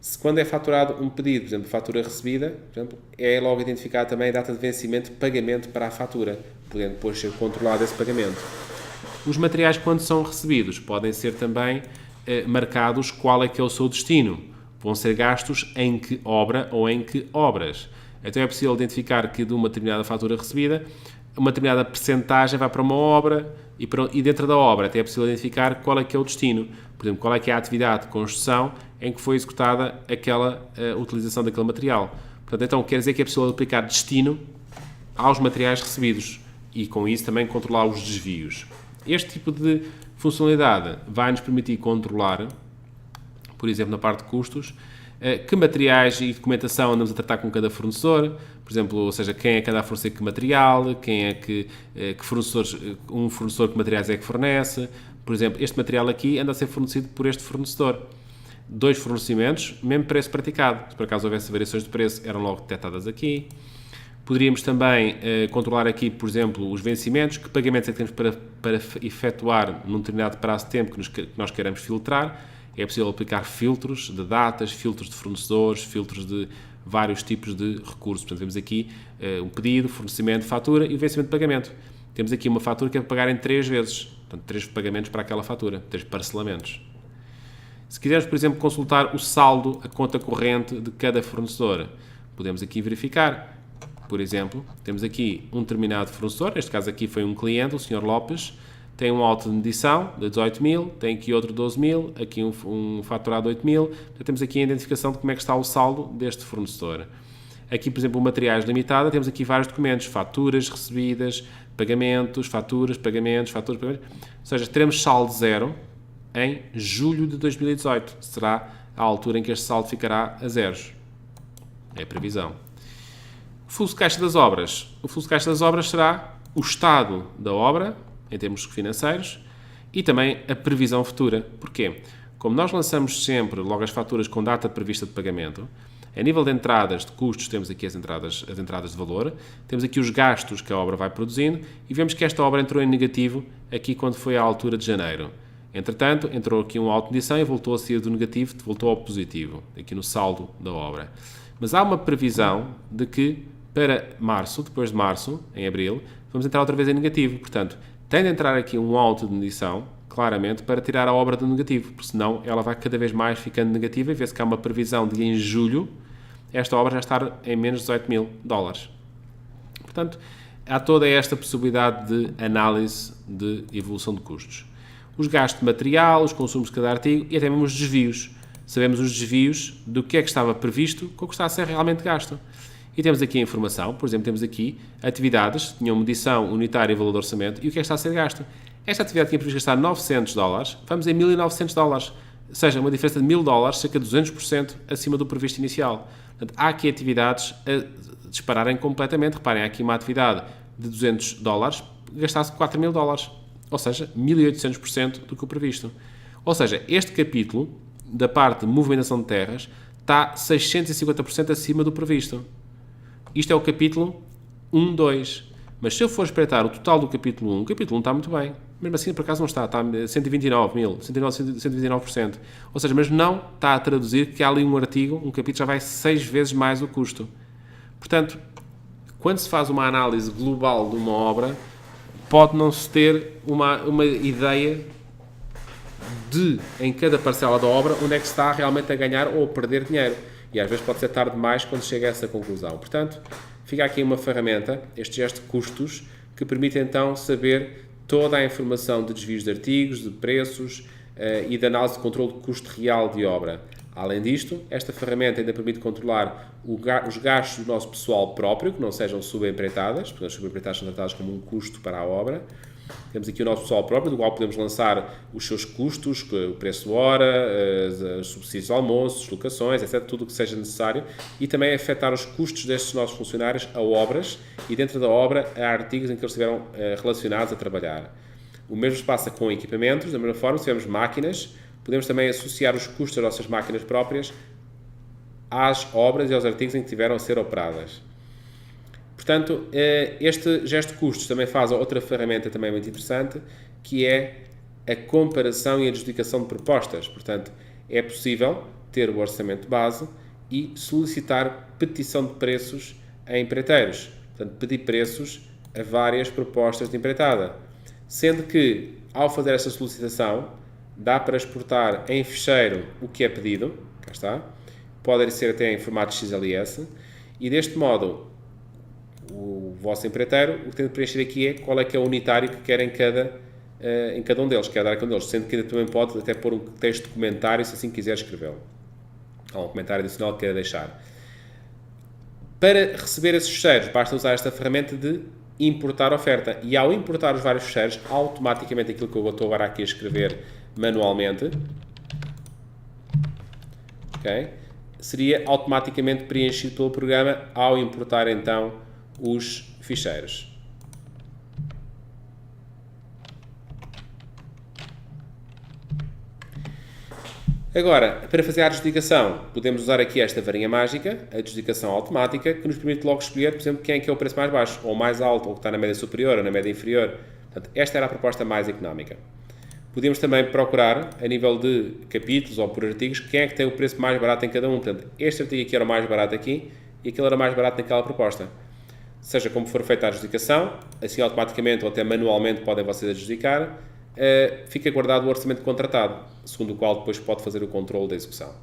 Se quando é faturado um pedido, por exemplo, fatura recebida, por exemplo, é logo identificada também a data de vencimento de pagamento para a fatura, podendo depois ser controlado esse pagamento. Os materiais, quando são recebidos, podem ser também marcados qual é que é o seu destino. Vão ser gastos em que obra ou em que obras. Então é possível identificar que de uma determinada fatura recebida, uma determinada percentagem vai para uma obra e dentro da obra até é possível identificar qual é que é o destino. Por exemplo, qual é que é a atividade de construção em que foi executada aquela utilização daquele material. Portanto, então quer dizer que é possível aplicar destino aos materiais recebidos e com isso também controlar os desvios. Este tipo de funcionalidade vai nos permitir controlar, por exemplo, na parte de custos, que materiais e documentação andamos a tratar com cada fornecedor, por exemplo, ou seja, quem é que anda a fornecer que material, quem é que fornecedores, um fornecedor que materiais é que fornece, por exemplo, este material aqui anda a ser fornecido por este fornecedor. 2 fornecimentos, mesmo preço praticado, se por acaso houvesse variações de preço, eram logo detectadas aqui. Poderíamos também controlar aqui, por exemplo, os vencimentos, que pagamentos é que temos para efetuar num determinado prazo de tempo que nós queremos filtrar. É possível aplicar filtros de datas, filtros de fornecedores, filtros de vários tipos de recursos. Portanto, temos aqui um pedido, fornecimento, fatura e o vencimento de pagamento. Temos aqui uma fatura que é para pagar em 3 vezes. Portanto, 3 pagamentos para aquela fatura, 3 parcelamentos. Se quisermos, por exemplo, consultar o saldo, a conta corrente de cada fornecedor, podemos aqui verificar. Por exemplo, temos aqui um determinado fornecedor, neste caso aqui foi um cliente, o Sr. Lopes, tem um auto de medição de 18 mil, tem aqui outro de 12 mil, aqui um faturado de 8 mil, já temos aqui a identificação de como é que está o saldo deste fornecedor. Aqui, por exemplo, o materiais limitada, temos aqui vários documentos, faturas recebidas, pagamentos, faturas, pagamentos, ou seja, teremos saldo zero em julho de 2018, será a altura em que este saldo ficará a zeros. É a previsão. O fluxo de caixa das obras. O fluxo de caixa das obras será o estado da obra, em termos financeiros, e também a previsão futura. Porquê? Como nós lançamos sempre logo as faturas com data prevista de pagamento, a nível de entradas de custos temos aqui as entradas de valor, temos aqui os gastos que a obra vai produzindo e vemos que esta obra entrou em negativo aqui quando foi à altura de janeiro. Entretanto, entrou aqui um auto de medição e voltou a sair do negativo, voltou ao positivo, aqui no saldo da obra. Mas há uma previsão de que para março, depois de março, em abril, vamos entrar outra vez em negativo. Portanto, tem de entrar aqui um auto de medição, claramente, para tirar a obra do negativo, porque senão ela vai cada vez mais ficando negativa e vê-se que há uma previsão de em julho esta obra já estar em menos de 18 mil dólares. Portanto, há toda esta possibilidade de análise de evolução de custos. Os gastos de material, os consumos de cada artigo e até mesmo os desvios. Sabemos os desvios do que é que estava previsto com o que está a ser realmente gasto. E temos aqui a informação, por exemplo, temos aqui atividades, tinham medição unitária e valor de orçamento, e o que é que está a ser gasto? Esta atividade tinha previsto gastar 900 dólares, vamos em 1.900 dólares, ou seja, uma diferença de 1.000 dólares, cerca de 200% acima do previsto inicial. Portanto, há aqui atividades a dispararem completamente. Reparem, há aqui uma atividade de 200 dólares, gastasse 4.000 dólares, ou seja, 1.800% do que o previsto. Ou seja, este capítulo, da parte de movimentação de terras, está 650% acima do previsto. Isto é o capítulo 1, 2. Mas se eu for espreitar o total do capítulo 1, o capítulo 1 está muito bem. Mesmo assim, por acaso não está 129 mil, 129%. Ou seja, mas não está a traduzir que há ali um artigo, um capítulo já vai 6 vezes mais o custo. Portanto, quando se faz uma análise global de uma obra, pode não se ter uma ideia de, em cada parcela da obra, onde é que se está realmente a ganhar ou a perder dinheiro. E às vezes pode ser tarde demais quando chega a essa conclusão. Portanto, fica aqui uma ferramenta, este gesto de custos, que permite então saber toda a informação de desvios de artigos, de preços e de análise de controle de custo real de obra. Além disto, esta ferramenta ainda permite controlar os gastos do nosso pessoal próprio, que não sejam subempreitadas, porque as subempreitadas são tratadas como um custo para a obra. Temos aqui o nosso pessoal próprio, do qual podemos lançar os seus custos, o preço de hora, os subsídios de almoço, deslocações, etc., tudo o que seja necessário, e também afetar os custos destes nossos funcionários a obras e, dentro da obra, a artigos em que eles estiveram relacionados a trabalhar. O mesmo se passa com equipamentos, da mesma forma, se tivermos máquinas, podemos também associar os custos das nossas máquinas próprias às obras e aos artigos em que tiveram a ser operadas. Portanto, este gesto de custos também faz outra ferramenta também muito interessante, que é a comparação e adjudicação de propostas. Portanto, é possível ter o orçamento base e solicitar petição de preços a empreiteiros. Portanto, pedir preços a várias propostas de empreitada. Sendo que, ao fazer esta solicitação, dá para exportar em ficheiro o que é pedido, cá está, pode ser até em formato XLS, e deste modo o vosso empreiteiro, o que tem de preencher aqui é qual é que é o unitário que quer em cada um deles, quer dar a cada um deles, sendo que ainda também pode até pôr um texto de comentário se assim quiser escrevê-lo. Há um comentário adicional que quer deixar. Para receber esses ficheiros, basta usar esta ferramenta de importar oferta, e ao importar os vários ficheiros, automaticamente aquilo que eu estou agora aqui a escrever manualmente, okay, seria automaticamente preenchido pelo programa ao importar então os ficheiros. Agora, para fazer a adjudicação, podemos usar aqui esta varinha mágica, a adjudicação automática, que nos permite logo escolher, por exemplo, quem é que é o preço mais baixo, ou mais alto, ou que está na média superior, ou na média inferior. Portanto, esta era a proposta mais económica. Podemos também procurar, a nível de capítulos ou por artigos, quem é que tem o preço mais barato em cada um. Portanto, este artigo aqui era o mais barato aqui, e aquele era mais barato naquela proposta. Seja como for feita a adjudicação, assim automaticamente ou até manualmente podem vocês adjudicar, fica guardado o orçamento contratado, segundo o qual depois pode fazer o controle da execução.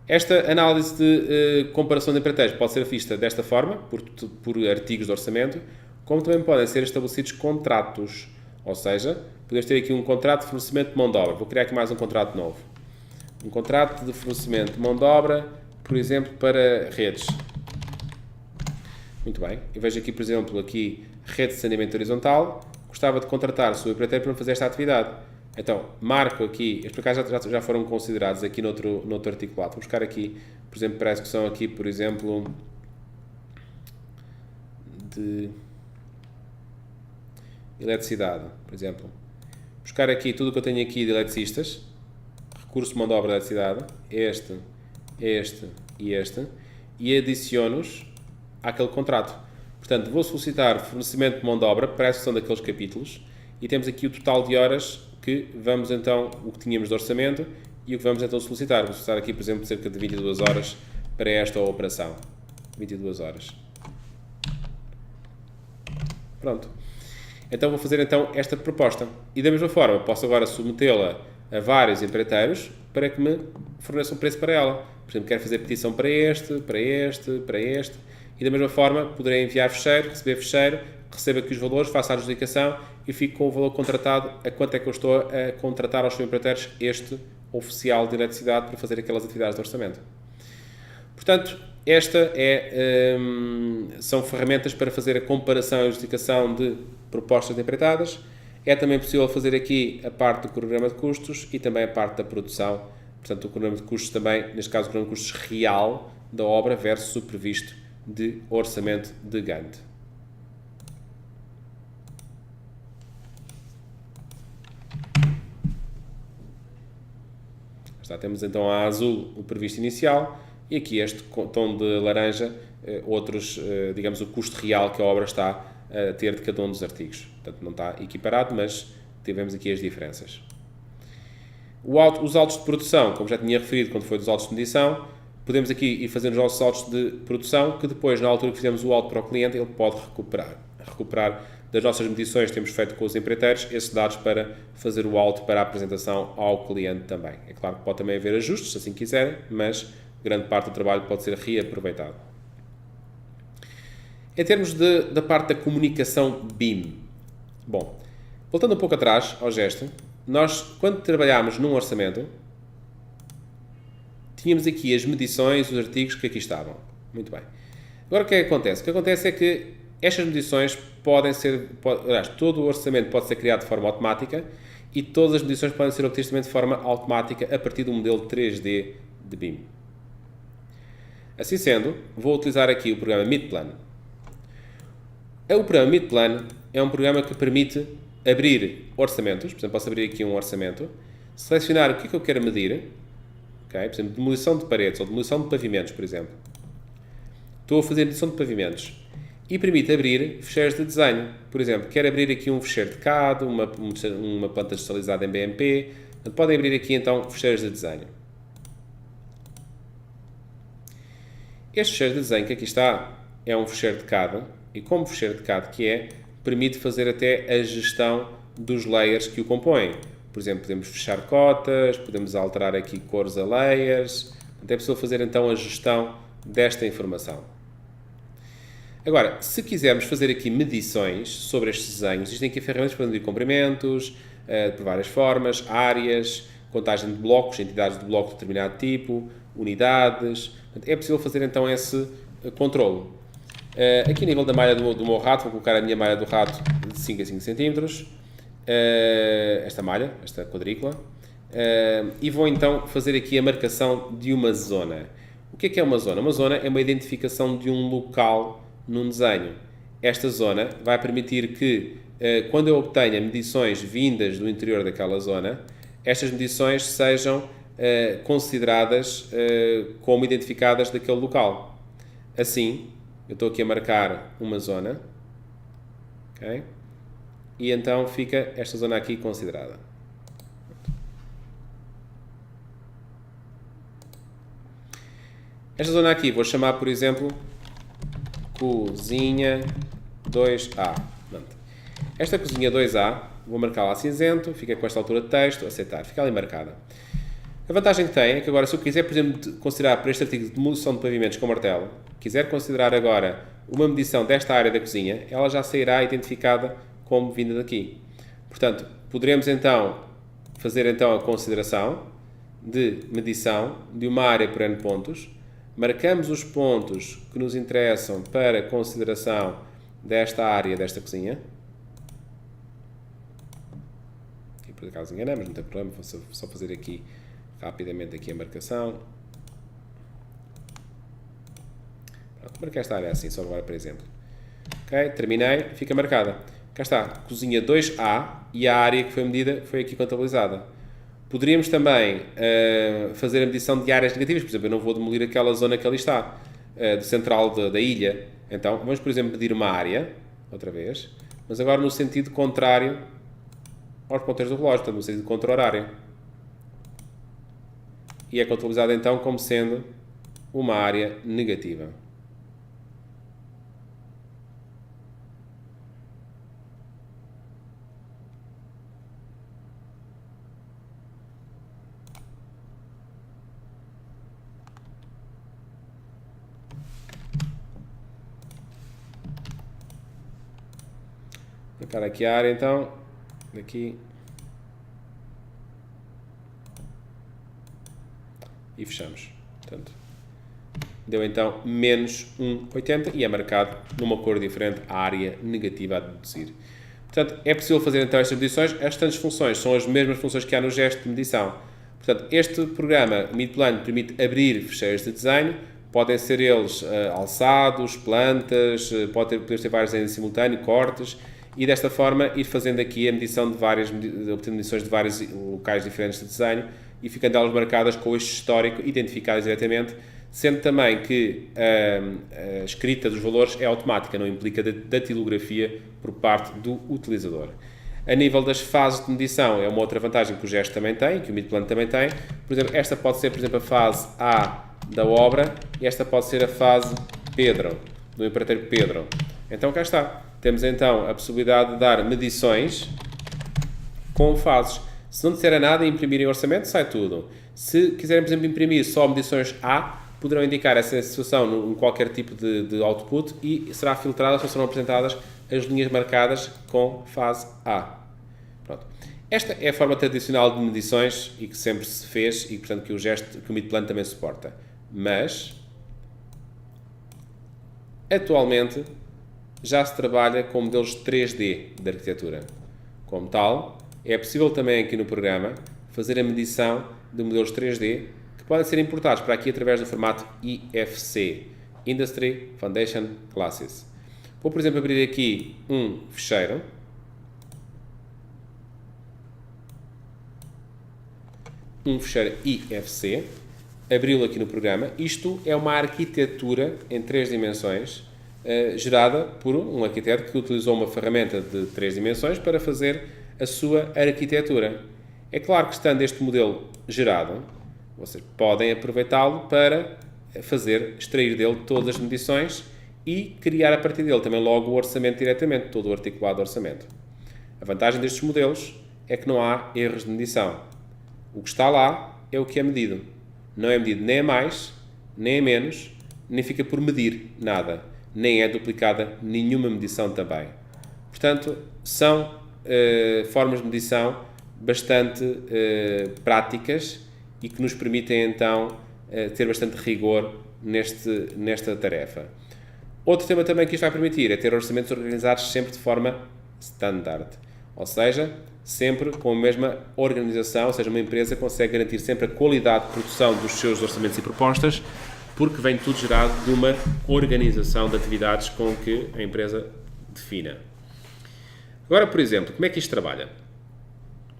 Esta análise de comparação de empreiteiros pode ser vista desta forma, por artigos de orçamento, como também podem ser estabelecidos contratos, ou seja, podemos ter aqui um contrato de fornecimento de mão de obra. Vou criar aqui mais um contrato novo. Um contrato de fornecimento de mão de obra, por exemplo, para redes. Muito bem. Eu vejo aqui, por exemplo, aqui rede de saneamento horizontal. Gostava de contratar o seu empreiteiro para fazer esta atividade. Então, marco aqui, estes por acaso já foram considerados aqui noutro articulado. Vou buscar aqui, por exemplo, para a execução aqui, por exemplo, de eletricidade, por exemplo. Buscar aqui tudo o que eu tenho aqui de eletricistas, recurso de mão de obra de eletricidade, este e este, e adiciono-os àquele contrato. Portanto, vou solicitar fornecimento de mão de obra para a execução daqueles capítulos e temos aqui o total de horas que vamos então, o que tínhamos de orçamento e o que vamos então solicitar. Vou solicitar aqui, por exemplo, cerca de 22 horas para esta operação. 22 horas. Pronto. Então vou fazer então esta proposta. E da mesma forma, posso agora submetê-la a vários empreiteiros para que me forneçam preço para ela. Por exemplo, quero fazer petição para este, para este, para este. E da mesma forma, poderei enviar ficheiro, receber ficheiro, recebo aqui os valores, faço a adjudicação e fico com o valor contratado a quanto é que eu estou a contratar aos empreiteiros este oficial de eletricidade para fazer aquelas atividades de orçamento. Portanto, esta são ferramentas para fazer a comparação e adjudicação de propostas de empreitadas. É também possível fazer aqui a parte do cronograma de custos e também a parte da produção. Portanto, o cronograma de custos também, neste caso, o cronograma de custos real da obra versus o previsto de orçamento de Gantt. Temos então a azul o previsto inicial e aqui este tom de laranja, outros, digamos, o custo real que a obra está a ter de cada um dos artigos. Portanto, não está equiparado, mas tivemos aqui as diferenças. Os autos de produção, como já tinha referido quando foi dos autos de medição, podemos aqui ir fazendo os nossos autos de produção, que depois, na altura que fizemos o auto para o cliente, ele pode recuperar das nossas medições que temos feito com os empreiteiros, esses dados para fazer o auto para a apresentação ao cliente também. É claro que pode também haver ajustes, se assim quiserem, mas grande parte do trabalho pode ser reaproveitado. Em termos da parte da comunicação BIM, bom, voltando um pouco atrás ao gesto, nós, quando trabalhámos num orçamento, tínhamos aqui as medições, os artigos que aqui estavam. Muito bem. Agora, o que é que acontece? O que acontece é que estas medições podem ser... aliás, todo o orçamento pode ser criado de forma automática e todas as medições podem ser obtidas também de forma automática a partir do modelo 3D de BIM. Assim sendo, vou utilizar aqui o programa MeetPlan. O programa MeetPlan é um programa que permite abrir orçamentos. Por exemplo, posso abrir aqui um orçamento, selecionar o que é que eu quero medir, okay? Por exemplo, demolição de paredes ou demolição de pavimentos, por exemplo. Estou a fazer demolição de pavimentos e permite abrir fecheiros de desenho. Por exemplo, quero abrir aqui um fecheiro de CAD, uma planta digitalizada em BMP. Podem abrir aqui então fecheiros de desenho. Este fecheiro de desenho que aqui está é um fecheiro de CAD e como fecheiro de CAD que é, permite fazer até a gestão dos layers que o compõem. Por exemplo, podemos fechar cotas, podemos alterar aqui cores a layers, até a pessoa fazer então a gestão desta informação. Agora, se quisermos fazer aqui medições sobre estes desenhos, existem aqui ferramentas para medir comprimentos, por várias formas, áreas, contagem de blocos, entidades de bloco de determinado tipo, unidades. É possível fazer então esse controle. Aqui a nível da malha do meu rato, vou colocar a minha malha do rato de 5 a 5 cm, esta malha, esta quadrícula, e vou então fazer aqui a marcação de uma zona. O que é uma zona? Uma zona é uma identificação de um local num desenho. Esta zona vai permitir que, quando eu obtenha medições vindas do interior daquela zona, estas medições sejam consideradas como identificadas daquele local. Assim, eu estou aqui a marcar uma zona, okay? E então fica esta zona aqui considerada. Esta zona aqui vou chamar, por exemplo, cozinha 2A. Esta cozinha 2A, vou marcá-la a cinzento, fica com esta altura de texto, aceitar, fica ali marcada. A vantagem que tem é que agora, se eu quiser, por exemplo, considerar para este artigo de demolição de pavimentos com martelo, quiser considerar agora uma medição desta área da cozinha, ela já sairá identificada como vinda daqui. Portanto, poderemos então fazer então a consideração de medição de uma área por N pontos, marcamos os pontos que nos interessam para consideração desta área desta cozinha. E por acaso enganamos, não tem problema, vou só fazer aqui rapidamente aqui a marcação. Pronto, marquei esta área assim, só agora para exemplo. Ok, terminei, fica marcada. Cá está, cozinha 2A e a área que foi medida foi aqui contabilizada. Poderíamos também fazer a medição de áreas negativas, por exemplo, eu não vou demolir aquela zona que ali está, do central da ilha. Então, vamos, por exemplo, medir uma área, outra vez, mas agora no sentido contrário aos ponteiros do relógio, portanto, no sentido contra-horário. E é contabilizada então como sendo uma área negativa. Marcar aqui a área então, daqui. E fechamos. Portanto, deu então menos 1,80 e é marcado numa cor diferente a área negativa a deduzir. Portanto, é possível fazer então estas medições. As restantes funções são as mesmas funções que há no gesto de medição. Portanto, este programa MeetPlan permite abrir fecheiros de desenho. Podem ser eles alçados, plantas, podemos ter vários em simultâneo, cortes, e desta forma ir fazendo aqui a medição de obtendo medições de vários locais diferentes de desenho e ficando elas marcadas com este histórico, identificadas diretamente, sendo também que a escrita dos valores é automática, não implica datilografia por parte do utilizador. A nível das fases de medição, é uma outra vantagem que o gesto também tem, que o MeetPlan também tem. Por exemplo, esta pode ser, por exemplo, a fase A da obra e esta pode ser a fase Pedro, do empreiteiro Pedro. Então, cá está. Temos então a possibilidade de dar medições com fases. Se não disser nada e imprimir em orçamento, sai tudo. Se quiserem, por exemplo, imprimir só medições A, poderão indicar essa situação em qualquer tipo de output e será filtrada, só serão apresentadas as linhas marcadas com fase A. Pronto. Esta é a forma tradicional de medições e que sempre se fez e, portanto, que o Midplan também suporta. Mas, atualmente, já se trabalha com modelos 3D de arquitetura. Como tal, é possível também aqui no programa fazer a medição de modelos 3D que podem ser importados para aqui através do formato IFC, Industry Foundation Classes. Vou, por exemplo, abrir aqui um ficheiro. Um ficheiro IFC, abri-lo aqui no programa. Isto é uma arquitetura em 3 dimensões gerada por um arquiteto que utilizou uma ferramenta de 3 dimensões para fazer a sua arquitetura. É claro que estando este modelo gerado, vocês podem aproveitá-lo para extrair dele todas as medições e criar a partir dele também logo o orçamento diretamente, todo o articulado do orçamento. A vantagem destes modelos é que não há erros de medição. O que está lá é o que é medido. Não é medido nem a mais, nem a menos, nem fica por medir nada. Nem é duplicada nenhuma medição também. Portanto, são formas de medição bastante práticas e que nos permitem então ter bastante rigor nesta tarefa. Outro tema também que isto vai permitir é ter orçamentos organizados sempre de forma standard. Ou seja, sempre com a mesma organização, ou seja, uma empresa consegue garantir sempre a qualidade de produção dos seus orçamentos e propostas, porque vem tudo gerado de uma organização de atividades com que a empresa defina. Agora, por exemplo, como é que isto trabalha?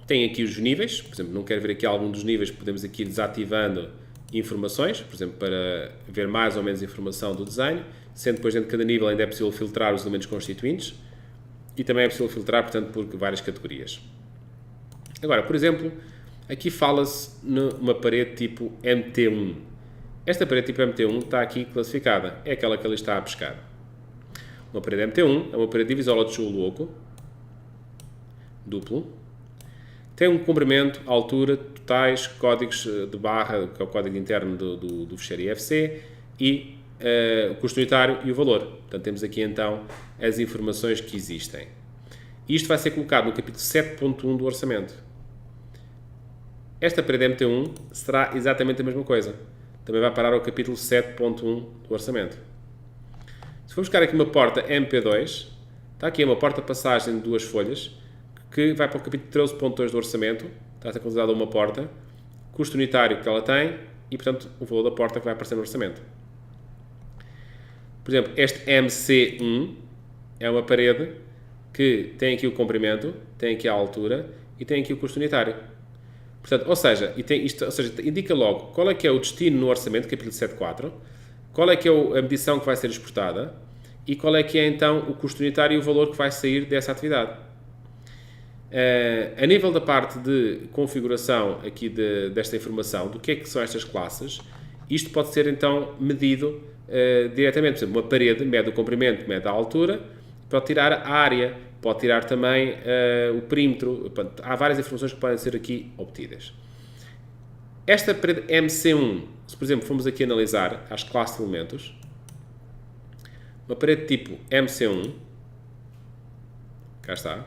Tem aqui os níveis, por exemplo, não quero ver aqui algum dos níveis, podemos aqui ir desativando informações, por exemplo, para ver mais ou menos informação do desenho, sendo depois dentro de cada nível ainda é possível filtrar os elementos constituintes e também é possível filtrar, portanto, por várias categorias. Agora, por exemplo, aqui fala-se numa parede tipo MT1. Esta parede tipo MT1 está aqui classificada, é aquela que ali está a pescar. Uma parede MT1 é uma parede divisória de tijolo oco, duplo, tem um comprimento, altura, totais, códigos de barra, que é o código interno do ficheiro IFC, e o custo unitário e o valor. Portanto, temos aqui então as informações que existem. Isto vai ser colocado no capítulo 7.1 do orçamento. Esta parede MT1 será exatamente a mesma coisa. Também vai parar ao capítulo 7.1 do orçamento. Se for buscar aqui uma porta MP2, está aqui uma porta-passagem de 2 folhas, que vai para o capítulo 13.2 do orçamento, está a ser considerada uma porta, custo unitário que ela tem e, portanto, o valor da porta que vai aparecer no orçamento. Por exemplo, este MC1 é uma parede que tem aqui o comprimento, tem aqui a altura e tem aqui o custo unitário. Portanto, ou seja, indica logo qual é que é o destino no orçamento, capítulo 7.4, qual é que é a medição que vai ser exportada e qual é que é então o custo unitário e o valor que vai sair dessa atividade. A nível da parte de configuração aqui desta informação, do que é que são estas classes, isto pode ser então medido diretamente. Por exemplo, uma parede mede o comprimento, mede a altura, pode tirar a área, pode tirar também o perímetro. Há várias informações que podem ser aqui obtidas. Esta parede MC1, se por exemplo formos aqui analisar as classes de elementos, uma parede tipo MC1, cá está.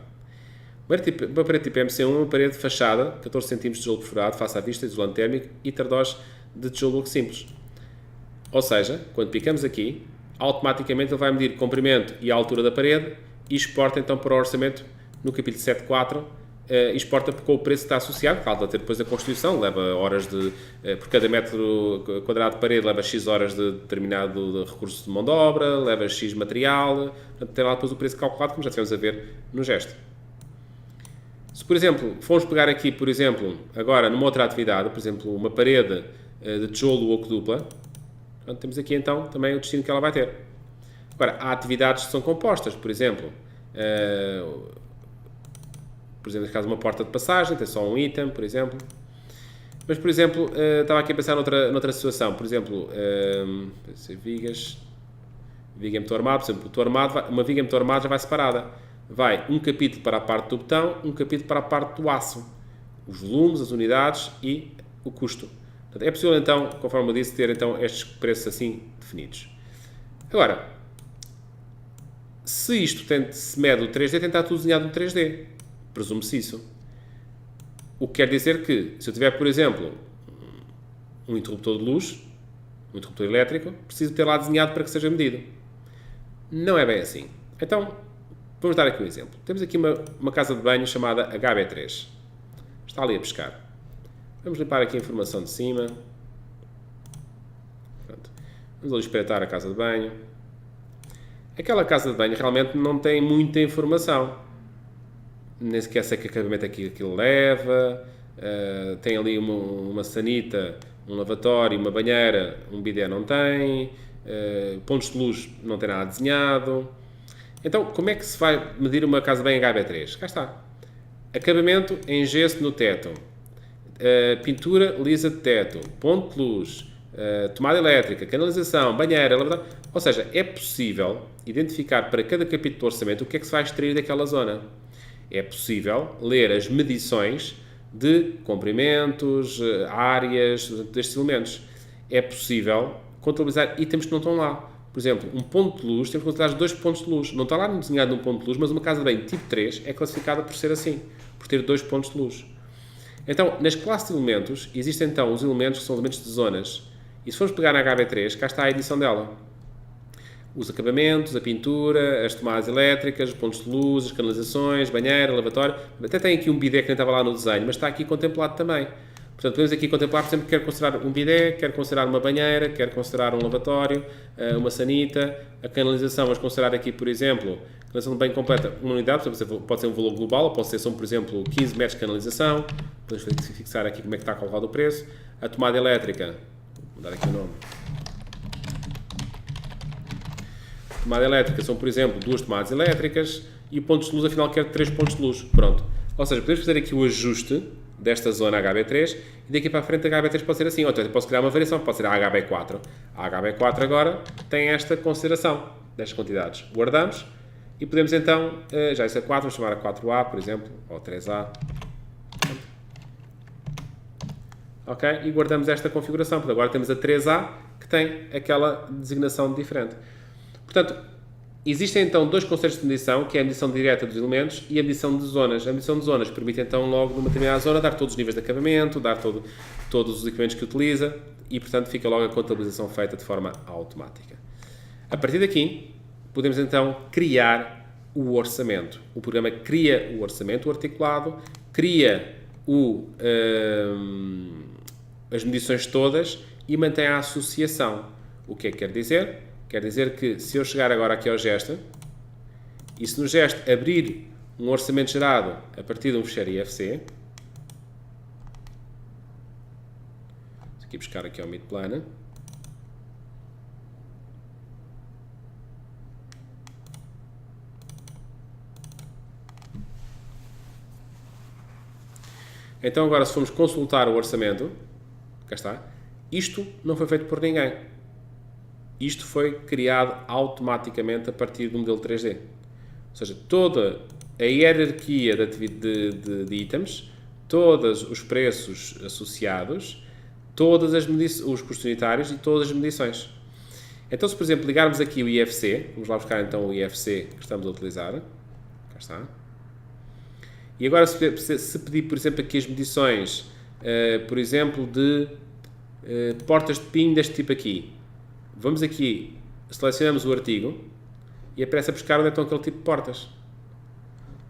Uma parede tipo MC1 é uma parede de fachada, 14 cm de tijolo perfurado, face à vista, isolante térmico e tardós de tijolo oco simples. Ou seja, quando picamos aqui, automaticamente ele vai medir o comprimento e a altura da parede e exporta então para o orçamento no capítulo 7.4, exporta com o preço que está associado, claro, ter depois a constituição, leva horas por cada metro quadrado de parede, leva X horas de determinado recurso de mão de obra, leva X material, portanto tem lá depois o preço calculado, como já estivemos a ver no gesto. Se, por exemplo, formos pegar aqui, por exemplo, agora numa outra atividade, por exemplo, uma parede de tijolo oco dupla, portanto, temos aqui então também o destino que ela vai ter. Agora, há atividades que são compostas, por exemplo, neste caso uma porta de passagem, tem só um item, por exemplo. Mas, por exemplo, estava aqui a pensar noutra situação, por exemplo, vigas, viga em motor armado, por exemplo, uma viga em motor armado já vai separada. Vai um capítulo para a parte do botão, um capítulo para a parte do aço. Os volumes, as unidades e o custo. Portanto, é possível então, conforme eu disse, ter então estes preços assim definidos. Agora, se isto se mede o 3D, tem que estar tudo desenhado no 3D. Presume-se isso. O que quer dizer que, se eu tiver, por exemplo, um interruptor de luz, um interruptor elétrico, preciso ter lá desenhado para que seja medido. Não é bem assim. Então, vamos dar aqui um exemplo. Temos aqui uma casa de banho chamada HB3. Está ali a pescar. Vamos limpar aqui a informação de cima. Pronto. Vamos ali espreitar a casa de banho. Aquela casa de banho realmente não tem muita informação. Nem sequer sei que acabamento aqui aquilo leva. Tem ali uma sanita, um lavatório, uma banheira, um bidé não tem. Pontos de luz não tem nada desenhado. Então, como é que se vai medir uma casa de banho HB3? Cá está. Acabamento em gesso no teto. Pintura lisa de teto. Ponto de luz. Tomada elétrica. Canalização. Banheira. Lavatório. Ou seja, é possível identificar para cada capítulo do orçamento o que é que se vai extrair daquela zona. É possível ler as medições de comprimentos, áreas, destes elementos. É possível contabilizar itens que não estão lá. Por exemplo, um ponto de luz, temos que contabilizar 2 pontos de luz. Não está lá desenhado num ponto de luz, mas uma casa de banho tipo 3 é classificada por ser assim, por ter 2 pontos de luz. Então, nas classes de elementos, existem então os elementos que são elementos de zonas. E se formos pegar na HB3, cá está a edição dela. Os acabamentos, a pintura, as tomadas elétricas, os pontos de luz, as canalizações, banheira, lavatório. Até tem aqui um bidé que nem estava lá no desenho, mas está aqui contemplado também. Portanto, podemos aqui contemplar, por exemplo, quer considerar um bidé, quer considerar uma banheira, quer considerar um lavatório, uma sanita, a canalização, vamos considerar aqui, por exemplo, canalização de banho completa, uma unidade, pode ser um valor global, ou pode ser, por exemplo, 15 metros de canalização, podemos fixar aqui como é que está calculado o preço, a tomada elétrica, vou dar aqui o nome. Tomada elétrica são, por exemplo, 2 tomadas elétricas e pontos de luz, afinal, quero 3 pontos de luz. Pronto. Ou seja, podemos fazer aqui o ajuste desta zona HB3 e daqui para a frente a HB3 pode ser assim. Ou então, posso criar uma variação, pode ser a HB4. A HB4 agora tem esta consideração destas quantidades. Guardamos e podemos então, já isso é 4, vamos chamar a 4A, por exemplo, ou 3A. Ok? E guardamos esta configuração. Portanto, agora temos a 3A que tem aquela designação diferente. Portanto, existem então 2 conceitos de medição, que é a medição direta dos elementos e a medição de zonas. A medição de zonas permite então logo numa determinada zona dar todos os níveis de acabamento, dar todos os equipamentos que utiliza e, portanto, fica logo a contabilização feita de forma automática. A partir daqui, podemos então criar o orçamento. O programa cria o orçamento, o articulado, cria as medições todas e mantém a associação. O que é que quer dizer? Quer dizer que se eu chegar agora aqui ao gesto, e se no gesto abrir um orçamento gerado a partir de um fecheiro IFC, vou aqui buscar aqui ao Midplan, então agora se formos consultar o orçamento, cá está, isto não foi feito por ninguém. Isto foi criado automaticamente a partir do modelo 3D. Ou seja, toda a hierarquia de itens, todos os preços associados, todas as os custos unitários e todas as medições. Então, se por exemplo ligarmos aqui o IFC, vamos lá buscar então o IFC que estamos a utilizar. Cá está. E agora se pedir, por exemplo, aqui as medições, por exemplo, de portas de pinho deste tipo aqui. Vamos aqui, selecionamos o artigo e aparece a buscar onde estão aquele tipo de portas.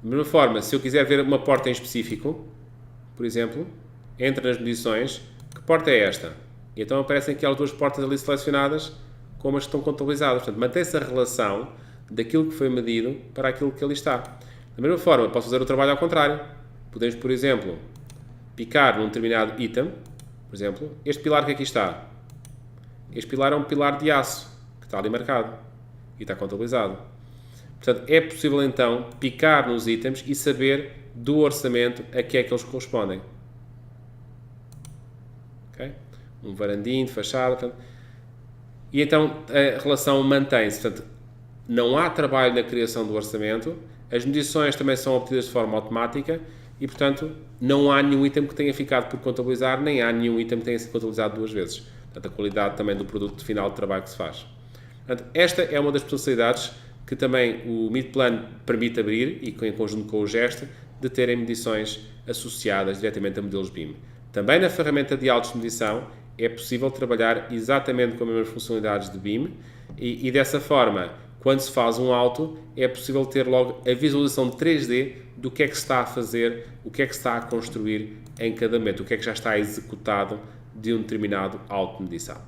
Da mesma forma, se eu quiser ver uma porta em específico, por exemplo, entra nas medições, que porta é esta? E então aparecem aquelas 2 portas ali selecionadas como as que estão contabilizadas. Portanto, mantém-se a relação daquilo que foi medido para aquilo que ali está. Da mesma forma, posso fazer o trabalho ao contrário. Podemos, por exemplo, picar num determinado item, por exemplo, este pilar que aqui está. Este pilar é um pilar de aço, que está ali marcado e está contabilizado. Portanto, é possível então picar nos itens e saber do orçamento a que é que eles correspondem. Okay? Um varandinho de fachada. Portanto, e então a relação mantém-se. Portanto, não há trabalho na criação do orçamento, as medições também são obtidas de forma automática e, portanto, não há nenhum item que tenha ficado por contabilizar, nem há nenhum item que tenha sido contabilizado 2 vezes. Portanto, a qualidade também do produto final de trabalho que se faz. Portanto, esta é uma das potencialidades que também o Midplan permite abrir, e em conjunto com o GEST, de terem medições associadas diretamente a modelos BIM. Também na ferramenta de autos de medição é possível trabalhar exatamente com as mesmas funcionalidades de BIM e dessa forma, quando se faz um auto, é possível ter logo a visualização 3D do que é que se está a fazer, o que é que se está a construir em cada momento, o que é que já está executado de um determinado auto de medição.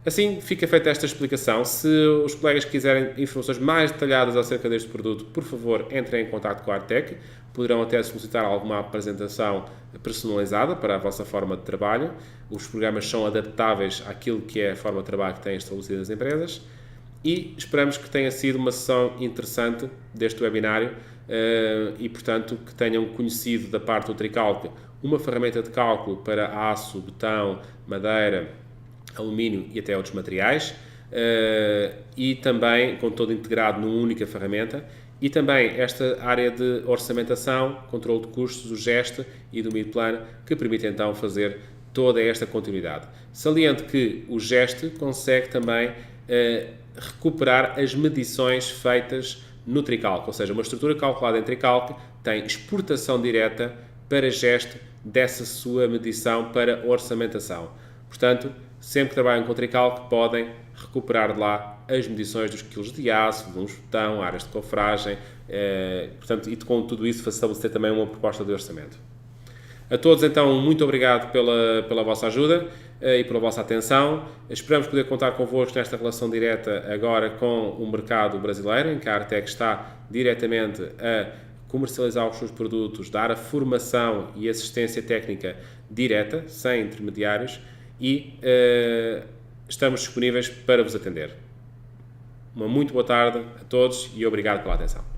Assim, fica feita esta explicação. Se os colegas quiserem informações mais detalhadas acerca deste produto, por favor, entrem em contato com a Artec. Poderão até solicitar alguma apresentação personalizada para a vossa forma de trabalho. Os programas são adaptáveis àquilo que é a forma de trabalho que têm estabelecido as empresas. E esperamos que tenha sido uma sessão interessante deste webinário e, portanto, que tenham conhecido da parte do Tricalc uma ferramenta de cálculo para aço, betão, madeira, alumínio e até outros materiais e também com todo integrado numa única ferramenta e também esta área de orçamentação, controle de custos, o GEST e do Midplan que permite então fazer toda esta continuidade. Saliento que o GEST consegue também recuperar as medições feitas no Tricalc, ou seja, uma estrutura calculada em Tricalc tem exportação direta para GEST dessa sua medição para orçamentação. Portanto, sempre que trabalham com o Tricalc, podem recuperar de lá as medições dos quilos de aço, de um betão, áreas de cofragem, portanto, e com tudo isso facilitar também uma proposta de orçamento. A todos, então, muito obrigado pela vossa ajuda e pela vossa atenção. Esperamos poder contar convosco nesta relação direta agora com o mercado brasileiro, em que a Artec está diretamente a comercializar os seus produtos, dar a formação e assistência técnica direta, sem intermediários, e estamos disponíveis para vos atender. Uma muito boa tarde a todos e obrigado pela atenção.